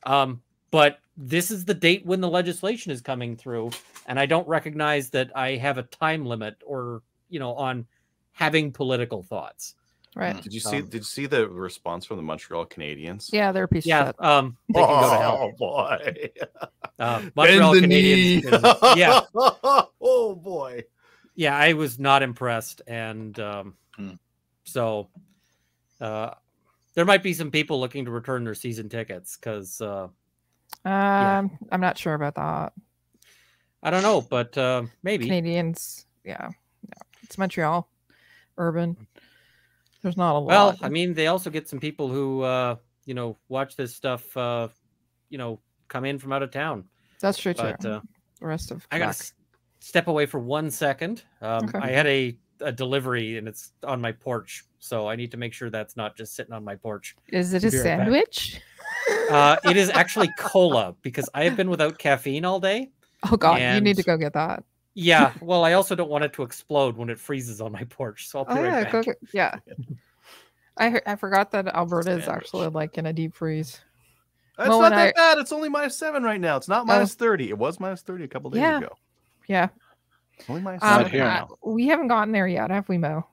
But this is the date when the legislation is coming through, and I don't recognize that I have a time limit or, on having political thoughts. Right. Did you see the response from the Montreal Canadiens? Yeah, they're a piece of shit. They can go to hell. Oh boy. Montreal Canadiens. Yeah. Oh boy. Yeah, I was not impressed, and so there might be some people looking to return their season tickets because I'm not sure about that. I don't know, but maybe Canadians. Yeah, it's Montreal, urban. There's not a lot. Well, I mean, they also get some people who watch this stuff, come in from out of town. That's true too. But, The rest of I gotta step away for 1 second. Okay. I had a delivery and it's on my porch, so I need to make sure that's not just sitting on my porch. Is it a sandwich? It is actually cola because I have been without caffeine all day. Oh God, you need to go get that. Yeah, well, I also don't want it to explode when it freezes on my porch, so I'll be right back. Yeah. I forgot that Alberta is actually like in a deep freeze. It's not that bad. It's only -7 right now. It's not -30. It was -30 a couple days ago. Yeah. It's only -7 here now. We haven't gotten there yet, have we, Mo?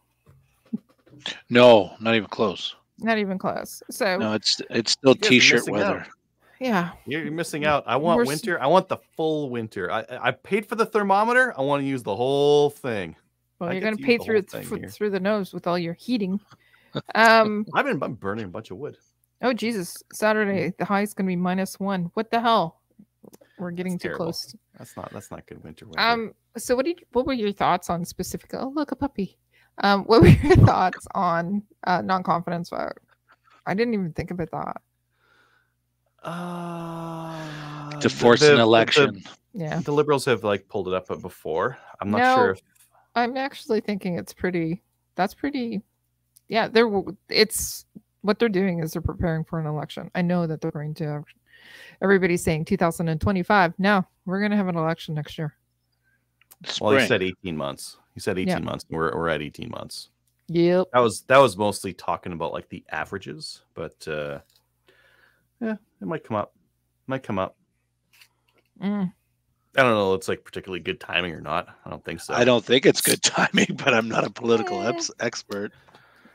No, not even close. Not even close. So no, it's still t-shirt weather. Yeah, you're missing out. I want winter. I want the full winter. I paid for the thermometer. I want to use the whole thing. Well, you're going to pay through the nose with all your heating. I'm burning a bunch of wood. Oh Jesus! Saturday, the high is going to be -1. What the hell? We're getting too close. That's not good winter weather. So what were your thoughts on specific? Oh, look, a puppy. What were your thoughts on non-confidence vote? I didn't even think about that. To force an election. Yeah, the Liberals have pulled it up before. I'm not sure if I'm actually thinking that's pretty. Yeah, it's what they're doing is they're preparing for an election. I know that they're going to have everybody's saying 2025. No, we're going to have an election next year. Spring. Well, he said 18 months. He said 18 months. We're at 18 months. Yep. That was mostly talking about the averages, but yeah, it might come up. I don't know. It's particularly good timing or not. I don't think so. I don't think it's good timing, but I'm not a political expert.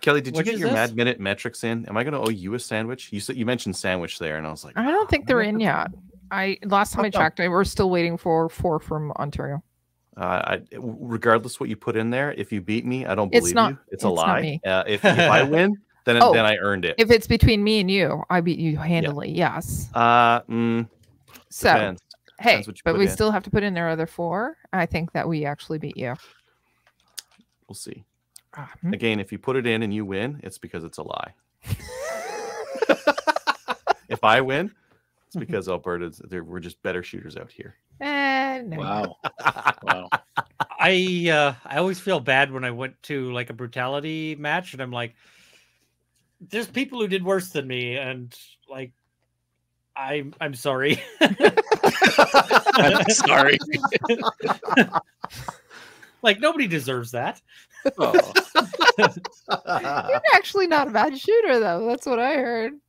Kelly, did you get your Mad Minute metrics in? Am I going to owe you a sandwich? You mentioned sandwich there, and I was like, I don't think they're in yet. Last time I checked, we're still waiting for 4 from Ontario. Regardless what you put in there, if you beat me, I don't believe you. It's a lie. If I win, then I earned it. If it's between me and you, I beat you handily. Yeah. Yes. So depends. Hey, but we still have to put in their other 4. I think that we actually beat you. We'll see. Again, if you put it in and you win, it's because it's a lie. If I win, it's because we're just better shooters out here. No. Wow. Wow. I always feel bad when I went to a brutality match and I'm like, there's people who did worse than me, and I'm sorry. I'm sorry. Nobody deserves that. Oh. You're actually not a bad shooter, though. That's what I heard.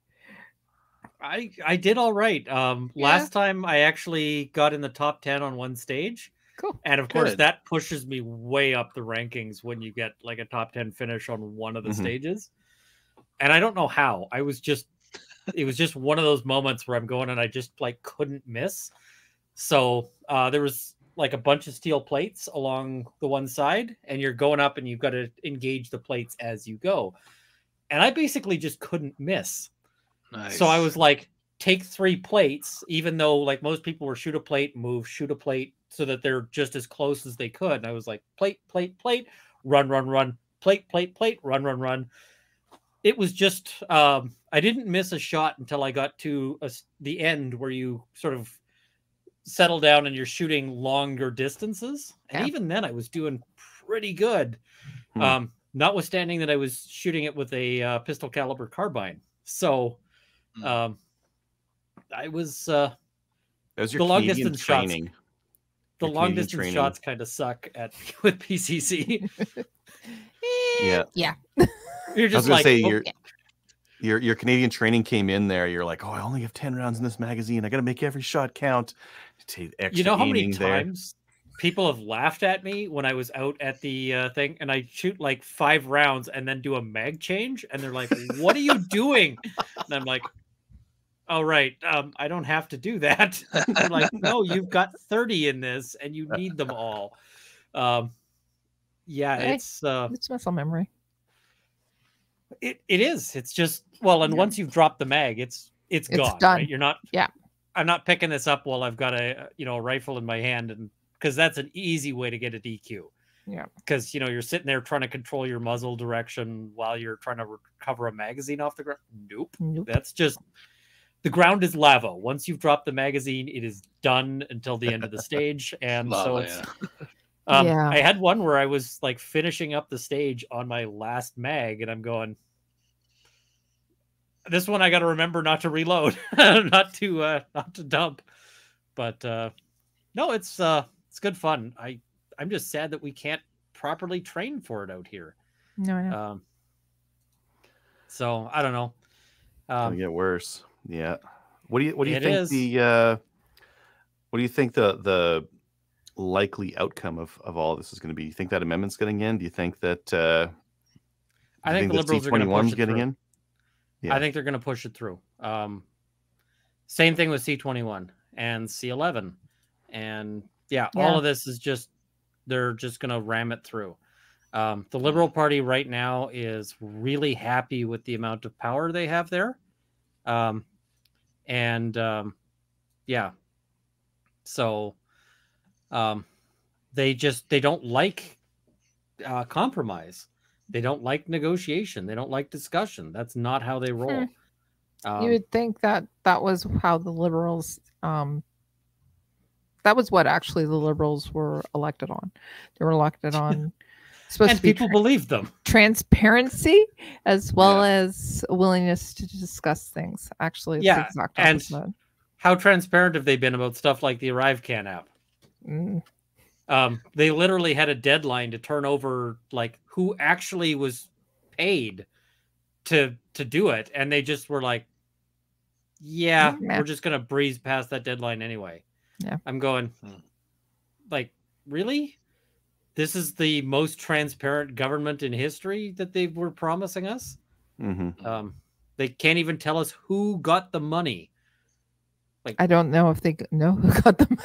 I did all right. Last time I actually got in the top 10 on one stage. Cool. And of course that pushes me way up the rankings when you get a top 10 finish on one of the stages. And I don't know how. it was just one of those moments where I'm going and I just couldn't miss. So there was a bunch of steel plates along the one side, and you're going up and you've got to engage the plates as you go. And I basically just couldn't miss. Nice. So I was take 3 plates, even though most people were shoot a plate, move, shoot a plate, so that they're just as close as they could. And I was plate, plate, plate, run, run, run, plate, plate, plate, run, run, run. It was just, I didn't miss a shot until I got to the end where you sort of settle down and you're shooting longer distances. And even then I was doing pretty good. Notwithstanding that I was shooting it with a pistol caliber carbine. So I was that was your the long Canadian distance training. Shots. The long distance shots kind of suck with PCC. Yeah. You're just your Canadian training came in there. You're like, I only have 10 rounds in this magazine. I got to make every shot count. You know how many times people have laughed at me when I was out at the thing, and I shoot like 5 rounds and then do a mag change, and they're like, "What are you doing?" And I'm like, "Oh right, I don't have to do that." They're like, "No, you've got 30 in this, and you need them all." Yeah, it's muscle memory. It is. It's just and once you've dropped the mag, it's gone. Done. Right? You're not. Yeah. I'm not picking this up while I've got a rifle in my hand, and because that's an easy way to get a DQ. Yeah. Because you're sitting there trying to control your muzzle direction while you're trying to recover a magazine off the ground. Nope. That's just the ground is lava. Once you've dropped the magazine, it is done until the end of the stage, and lava, so it's. I had one where I was like finishing up the stage on my last mag, and I'm going, this one I got to remember not to reload, not to dump. But no, it's good fun. I'm just sad that we can't properly train for it out here. No, I know. So I don't know. It'll get worse. Yeah. What do you think what do you think the likely outcome of all this is going to be? Do you think that amendment's getting in? Do you think that I think the Liberals are going to push it getting through. In? Yeah. I think they're going to push it through. Same thing with C21 and C11. And all of this is just, they're just going to ram it through. The Liberal Party right now is really happy with the amount of power they have there. So they don't like compromise. They don't like negotiation. They don't like discussion. That's not how they roll. You would think that was how the Liberals, that was what actually the Liberals were elected on. They were elected on and people believed them. Transparency as well as willingness to discuss things. Actually, it's the exact opposite. And how transparent have they been about stuff like the ArriveCan app? They literally had a deadline to turn over like who actually was paid to do it, and they just were like, we're just gonna breeze past that deadline anyway. I'm going like, really? This is the most transparent government in history that they were promising us. They can't even tell us who got the money. Like, I don't know if they know who got the money.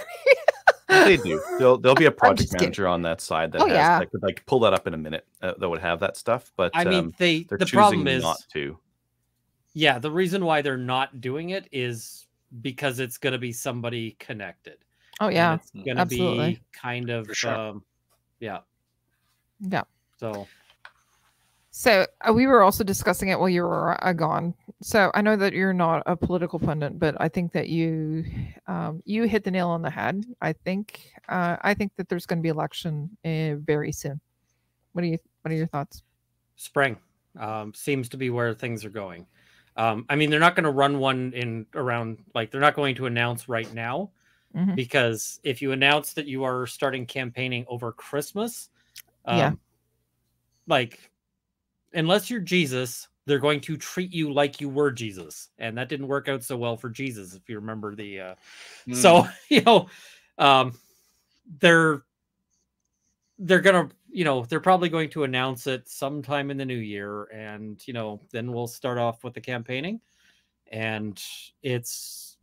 They do. There'll be a project manager on that side that could like pull that up in a minute. That would have that stuff, but I mean, the problem is not to. Yeah, the reason why they're not doing it is because it's going to be somebody connected. Oh yeah, and it's going to be kind of yeah. So we were also discussing it while you were gone. So I know that you're not a political pundit, but I think that you hit the nail on the head. I think that there's going to be election very soon. What are your thoughts? Spring seems to be where things are going. I mean, they're not going to run one in around, like, they're not going to announce right now, because if you announce that you are starting campaigning over Christmas, like, unless you're Jesus, they're going to treat you like you were Jesus, and that didn't work out so well for Jesus, if you remember the. So they're gonna, they're probably going to announce it sometime in the new year, and then we'll start off with the campaigning, and it's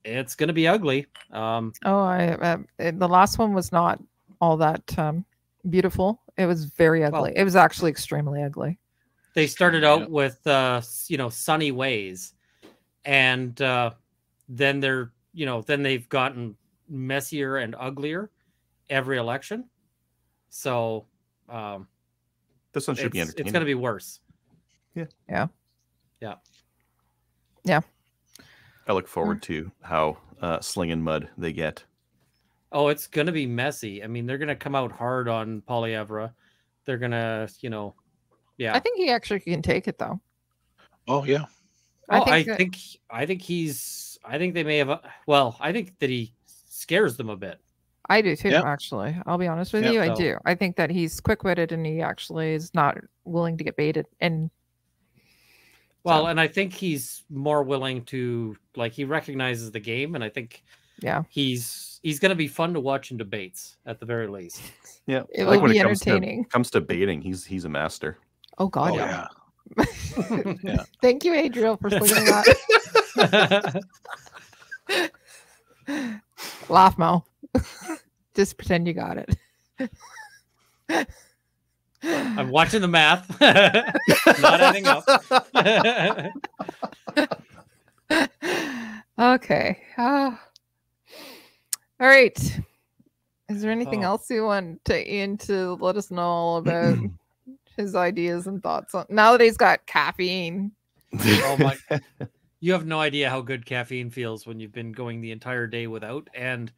going to be ugly. The last one was not all that beautiful. It was very ugly. Well, it was actually extremely ugly. They started out with sunny ways, and then they're then they've gotten messier and uglier every election. So this one should be entertaining. It's going to be worse. Yeah. I look forward to how slinging mud they get. Oh, it's going to be messy. I mean, they're going to come out hard on Poilievre. They're going to, I think he actually can take it, though. Oh, yeah. I think they may have. Well, I think that he scares them a bit. I do too, actually. I'll be honest with you. I do. I think that he's quick-witted and he actually is not willing to get baited. And and I think he's more willing to, like, he recognizes the game, and I think Yeah. He's going to be fun to watch in debates at the very least. Yeah. It will be entertaining. Comes to baiting, he's a master. Oh God. Oh, yeah. Yeah. Thank you, Adriel, for slinging that. Laugh, Mo. Just pretend you got it. I'm watching the math. Not adding up. Okay. All right. Is there anything else you want Ian to let us know all about his ideas and thoughts on now that he's got caffeine? Oh my! You have no idea how good caffeine feels when you've been going the entire day without, and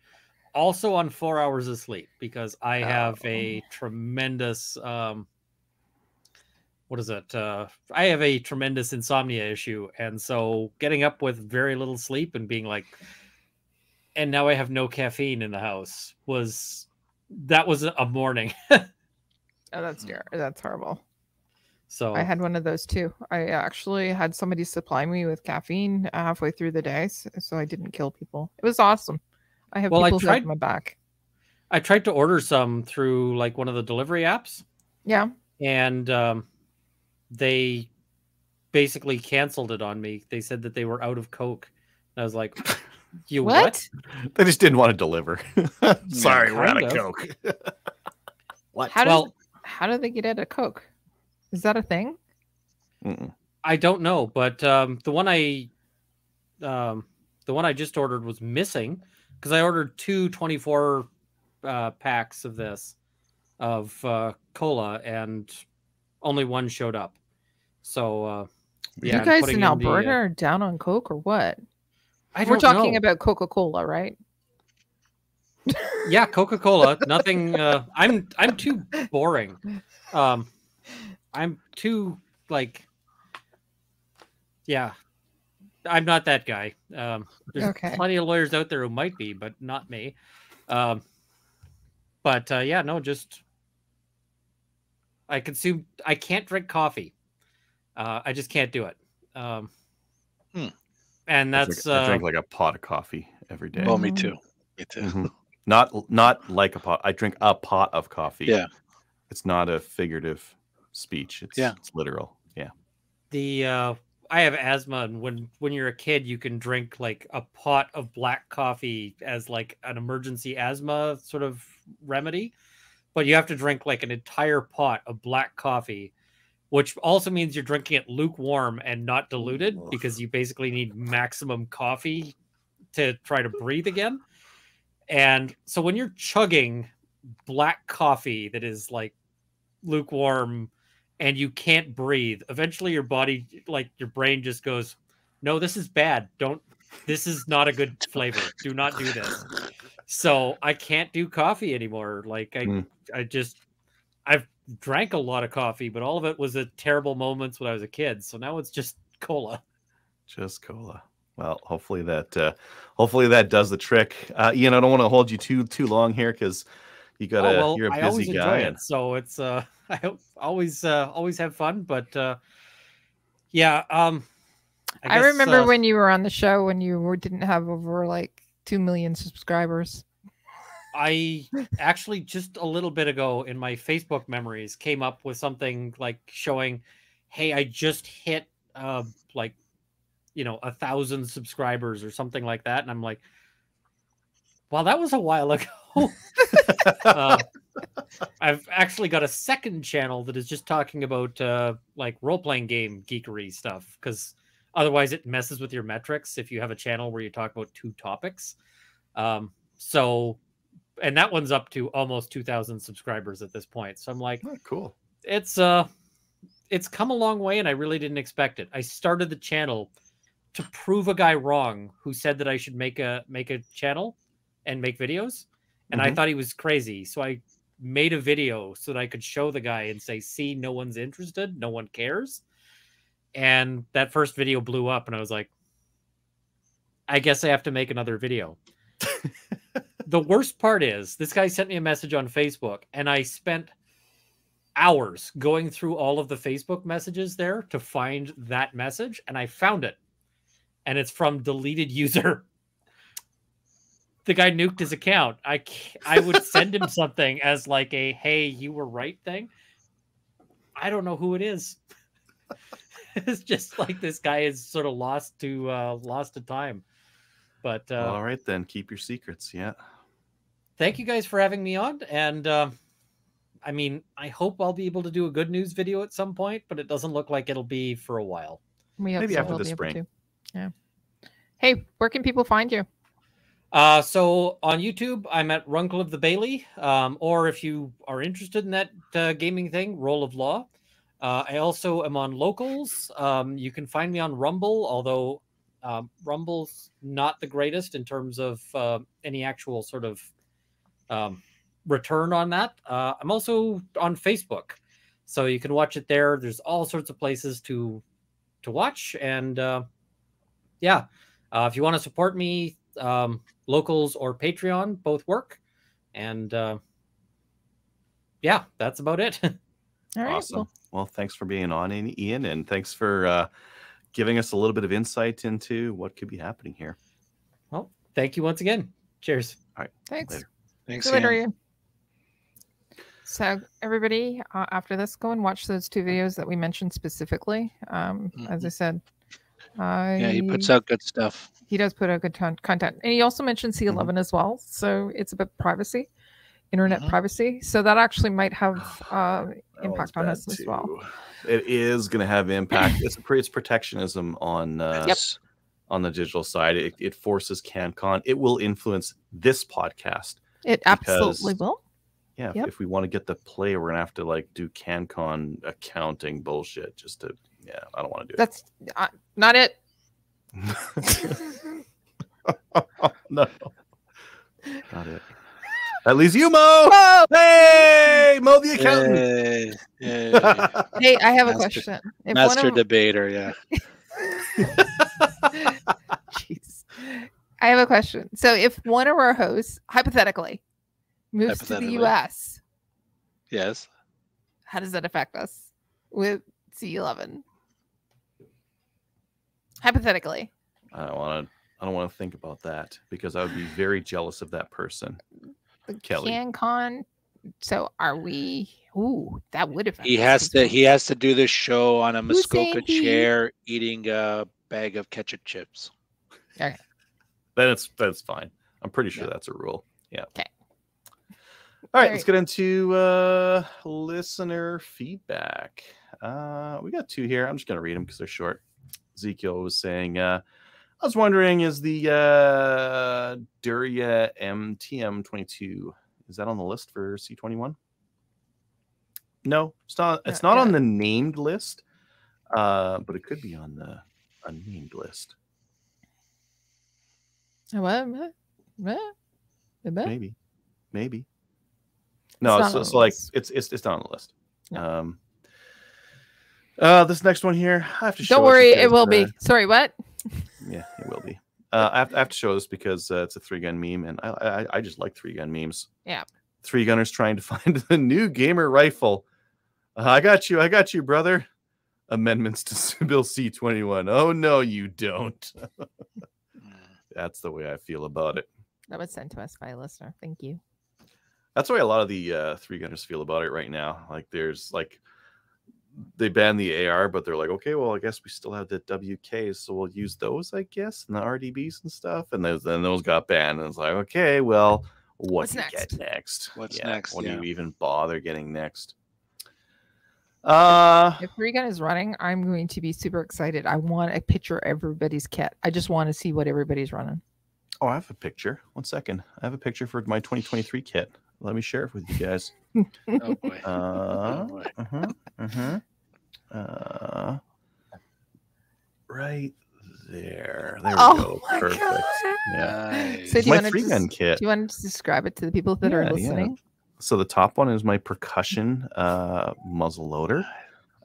also on 4 hours of sleep, because I have a tremendous what is it? I have a tremendous insomnia issue, and so getting up with very little sleep and being like, and now I have no caffeine in the house was a morning. Oh, that's horrible. So I had one of those too. I actually had somebody supply me with caffeine halfway through the day, so I didn't kill people. It was awesome. I have people who have my back. I tried to order some through like one of the delivery apps. Yeah. And they basically canceled it on me. They said that they were out of Coke. And I was like, you what? They just didn't want to deliver. Sorry, we're out of Coke. What? How do they get out of Coke? Is that a thing? I don't know, but the one I just ordered was missing because I ordered 24 packs of this cola, and only one showed up. So yeah, you guys in Alberta are down on Coke or what? We're talking about Coca-Cola, right? Yeah, Coca-Cola. Nothing. I'm too boring. I'm too like. Yeah, I'm not that guy. There's plenty of lawyers out there who might be, but not me. Yeah, no, just I can't drink coffee. I just can't do it. And that's I drink like a pot of coffee every day. Oh, me too. Me too. Mm-hmm. Not like a pot. I drink a pot of coffee. Yeah. It's not a figurative speech. It's literal. Yeah. I have asthma, and when you're a kid, you can drink like a pot of black coffee as like an emergency asthma sort of remedy, but you have to drink like an entire pot of black coffee, which also means you're drinking it lukewarm and not diluted because you basically need maximum coffee to try to breathe again. And so when you're chugging black coffee that is like lukewarm and you can't breathe, eventually your body, like your brain just goes, no, this is bad. This is not a good flavor. Do not do this. So I can't do coffee anymore. Like I've drank a lot of coffee, but all of it was at terrible moments when I was a kid. So now it's just cola. Just cola. Well, hopefully that does the trick. Ian, I don't want to hold you too long here because you got you're a busy I always guy. Enjoy it, so it's I always have fun, but yeah. I remember when you were on the show when you didn't have over like 2 million subscribers. I actually just a little bit ago in my Facebook memories came up with something like showing, hey, I just hit 1,000 subscribers or something like that, and I'm like, wow, that was a while ago. I've actually got a second channel that is just talking about like role-playing game geekery stuff, because otherwise it messes with your metrics if you have a channel where you talk about 2 topics. And that one's up to almost 2,000 subscribers at this point. So I'm like, oh, cool. It's come a long way, and I really didn't expect it. I started the channel to prove a guy wrong who said that I should make a channel and make videos. And I thought he was crazy. So I made a video so that I could show the guy and say, see, no one's interested. No one cares. And that first video blew up, and I was like, I guess I have to make another video. The worst part is this guy sent me a message on Facebook, and I spent hours going through all of the Facebook messages there to find that message, and I found it. And it's from deleted user. the guy nuked his account. I would send him something as like a, hey, you were right thing. I don't know who it is. It's just like this guy is sort of lost to time. But all right, then keep your secrets. Yeah. Thank you guys for having me on. And I mean, I hope I'll be able to do a good news video at some point, but it doesn't look like it'll be for a while. Maybe after the spring. Yeah. Hey, where can people find you? So on YouTube, I'm at Runkle of the Bailey. Or if you are interested in that gaming thing, Roll of Law. I also am on Locals. You can find me on Rumble, although Rumble's not the greatest in terms of any actual sort of return on that. I'm also on Facebook, so you can watch it there. There's all sorts of places to watch, and yeah, if you want to support me, Locals or Patreon both work, and yeah, that's about it. All right, awesome. Well, thanks for being on, Ian, and thanks for giving us a little bit of insight into what could be happening here. Well, thank you once again. Cheers. All right. Thanks. Later. Thanks, See you later, Ian. So everybody, after this, go and watch those 2 videos that we mentioned specifically. As I said, yeah, he puts out good stuff. He does put out good content. And he also mentioned C11 as well. So it's about privacy, internet privacy. So that actually might have impact on us as well. It is going to have impact. It's protectionism on on the digital side. It forces CanCon. It will influence this podcast. It absolutely will. Yeah, if we want to get the play, we're gonna have to like do CanCon accounting bullshit just to. Yeah, I don't want to do it. That's not it. No, not it. That leaves you, Mo. Hey, Mo the accountant. Hey, I have a question. If Master debater, yeah. Jeez. I have a question. So if one of our hosts, hypothetically, moves to the US, yes, how does that affect us with C11? Hypothetically. I don't want to think about that because I would be very jealous of that person. Kelly. CanCon. So are we? Ooh, that would affect. He has to do this show on a Muskoka chair, eating a bag of ketchup chips. Okay. That's fine. I'm pretty sure that's a rule. Yeah. Okay. All right, let's get into listener feedback. We got 2 here. I'm just going to read them because they're short. Ezekiel was saying, I was wondering, is the Duria MTM22, is that on the list for C21? No, it's not. It's not on the named list, but it could be on the unnamed list. What? Maybe. No, it's like it's not on the list. No. This next one here, I have to show. Don't worry, it will be. Sorry, what? Yeah, it will be. I have to show this because it's a 3-gun meme, and I just like 3-gun memes. Yeah. 3-gunners trying to find the new gamer rifle. I got you, brother. Amendments to Bill C21. Oh no, you don't. That's the way I feel about it. That was sent to us by a listener. Thank you. That's the way a lot of the 3-gunners feel about it right now. Like there's like they banned the AR, but they're like, okay, well, I guess we still have the WKs, so we'll use those, I guess, and the RDBs and stuff. And then those got banned, and it's like, okay, well, what's next? Get next? What's next? What do you even bother getting next? If 3-gun is running, I'm going to be super excited. I want a picture of everybody's kit. I just want to see what everybody's running. Oh, I have a picture. 1 second. I have a picture for my 2023 kit. Let me share it with you guys. Oh boy. Right there. There we go. Perfect. God. Yeah. Nice. So do My 3-gun kit. Do you want to describe it to the people that are listening? Yeah. So the top one is my percussion muzzle loader.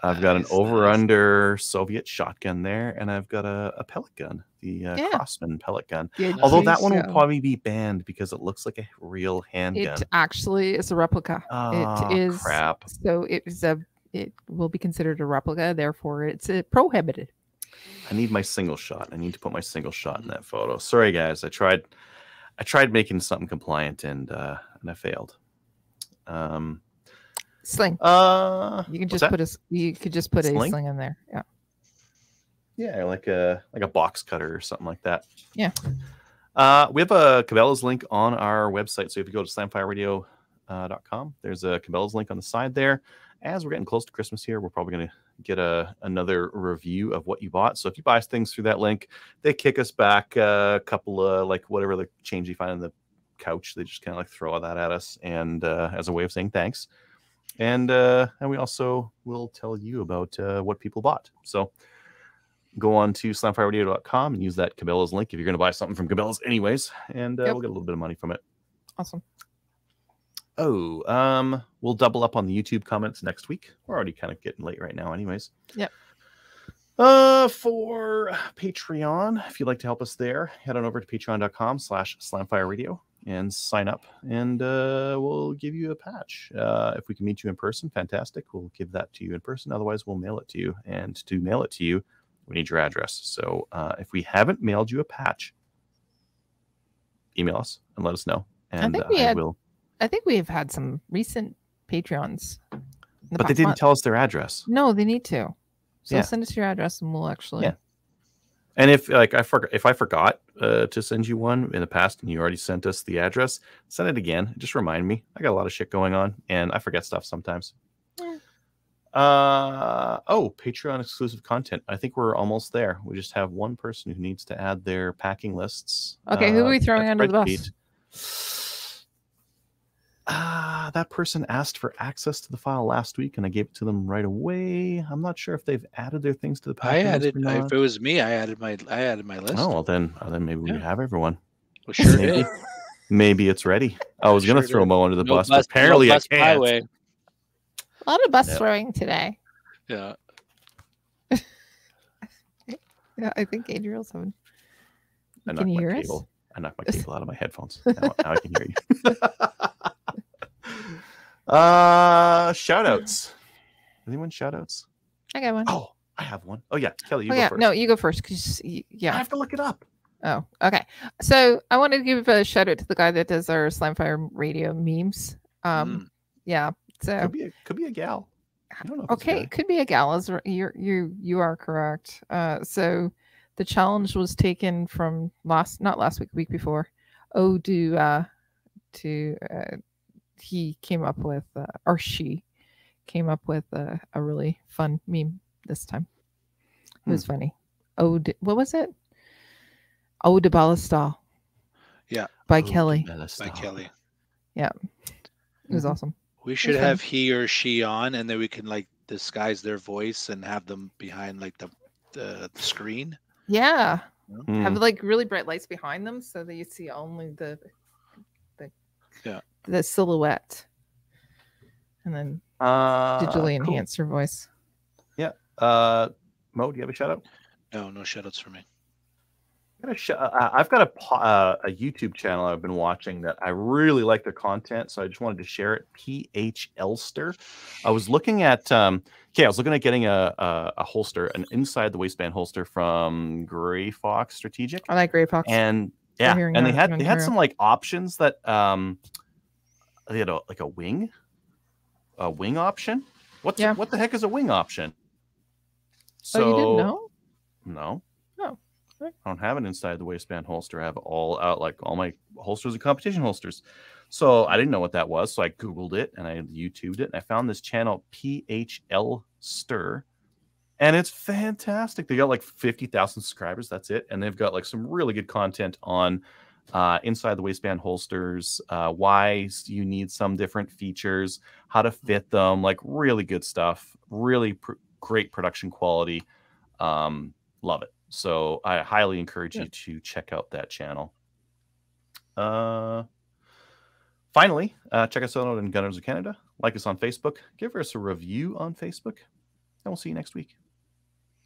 I've got an over-under Soviet shotgun there, and I've got a pellet gun, the Crossman pellet gun. Yeah, although that one will probably be banned because it looks like a real handgun. It actually is a replica. Oh, it is crap. So it will be considered a replica, therefore it's prohibited. I need my single shot. I need to put my single shot in that photo. Sorry, guys. I tried I tried making something compliant and I failed. Sling. You can just put a sling in there. Yeah. Yeah, like a box cutter or something like that. Yeah. We have a Cabela's link on our website. So if you go to slamfireradio.com, there's a Cabela's link on the side there. As we're getting close to Christmas here, we're probably going to get another review of what you bought. So if you buy things through that link, they kick us back a couple of like whatever the change you find in the couch. They just kind of like throw that at us, and as a way of saying thanks. And we also will tell you about what people bought. So go on to slamfireradio.com and use that Cabela's link if you're going to buy something from Cabela's anyways, and we'll get a little bit of money from it. Awesome. Oh, we'll double up on the YouTube comments next week. We're already kind of getting late right now anyways. Yep. For Patreon, if you'd like to help us there, head on over to patreon.com/slamfireradio and sign up, and we'll give you a patch. If we can meet you in person, fantastic. We'll give that to you in person. Otherwise, we'll mail it to you. And to mail it to you, we need your address. So if we haven't mailed you a patch, email us and let us know. And I think we have had some recent Patreons. But they didn't tell us their address. No, they need to. So send us your address and we'll actually. Yeah. And if I forgot to send you one in the past and you already sent us the address, send it again. Just remind me. I got a lot of shit going on and I forget stuff sometimes. Patreon exclusive content. I think we're almost there. We just have one person who needs to add their packing lists. Okay, who are we throwing under the bus? That person asked for access to the file last week, and I gave it to them right away. I'm not sure if they've added their things to the packing list or not. If it was me, I added my list. Oh, well then maybe we have everyone. Well, sure did. Maybe it's ready. I was going to throw Mo under the bus, but apparently I can't. A lot of bus throwing today. Yeah. Yeah, I think Adriel's having. Can you hear us? I knocked my cable out of my headphones. Now I can hear you. Shout outs. Anyone shout outs? I got one. Oh, I have one. Oh yeah, Kelly, you go first. No, you go first because I have to look it up. Oh, okay. So I want to give a shout out to the guy that does our Slamfire Radio memes. Yeah. So could be a gal. I don't know. Okay, it could be a gal. You are correct. So the challenge was taken from not last week, week before. He came up with, or she came up with a really fun meme this time. It was funny. What was it? Ode de Ballastal. Yeah. By Kelly. By Kelly. Yeah. It was awesome. We should have he or she on, and then we can like disguise their voice and have them behind like the screen. Yeah. Have like really bright lights behind them so that you see only the silhouette, and then digitally enhance your voice. Yeah. Mo, do you have a shout out? No shout outs for me. I've got a YouTube channel I've been watching that I really like their content, so I just wanted to share it. PH Elster. I was looking at getting a holster, an inside the waistband holster from Gray Fox Strategic. I like Gray Fox. And yeah, and they had some like options that they had a wing option. What the heck is a wing option? So you didn't know? No. Oh. I don't have an inside the waistband holster. I have all my holsters are competition holsters. So I didn't know what that was. So I Googled it and I YouTubed it and I found this channel PHL Stir. And it's fantastic. They got like 50,000 subscribers. That's it. And they've got like some really good content on inside the waistband holsters, why you need some different features, how to fit them, like really good stuff. Really great production quality. Love it. So I highly encourage you to check out that channel. Finally, check us out on Gunners of Canada. Like us on Facebook. Give us a review on Facebook. And we'll see you next week.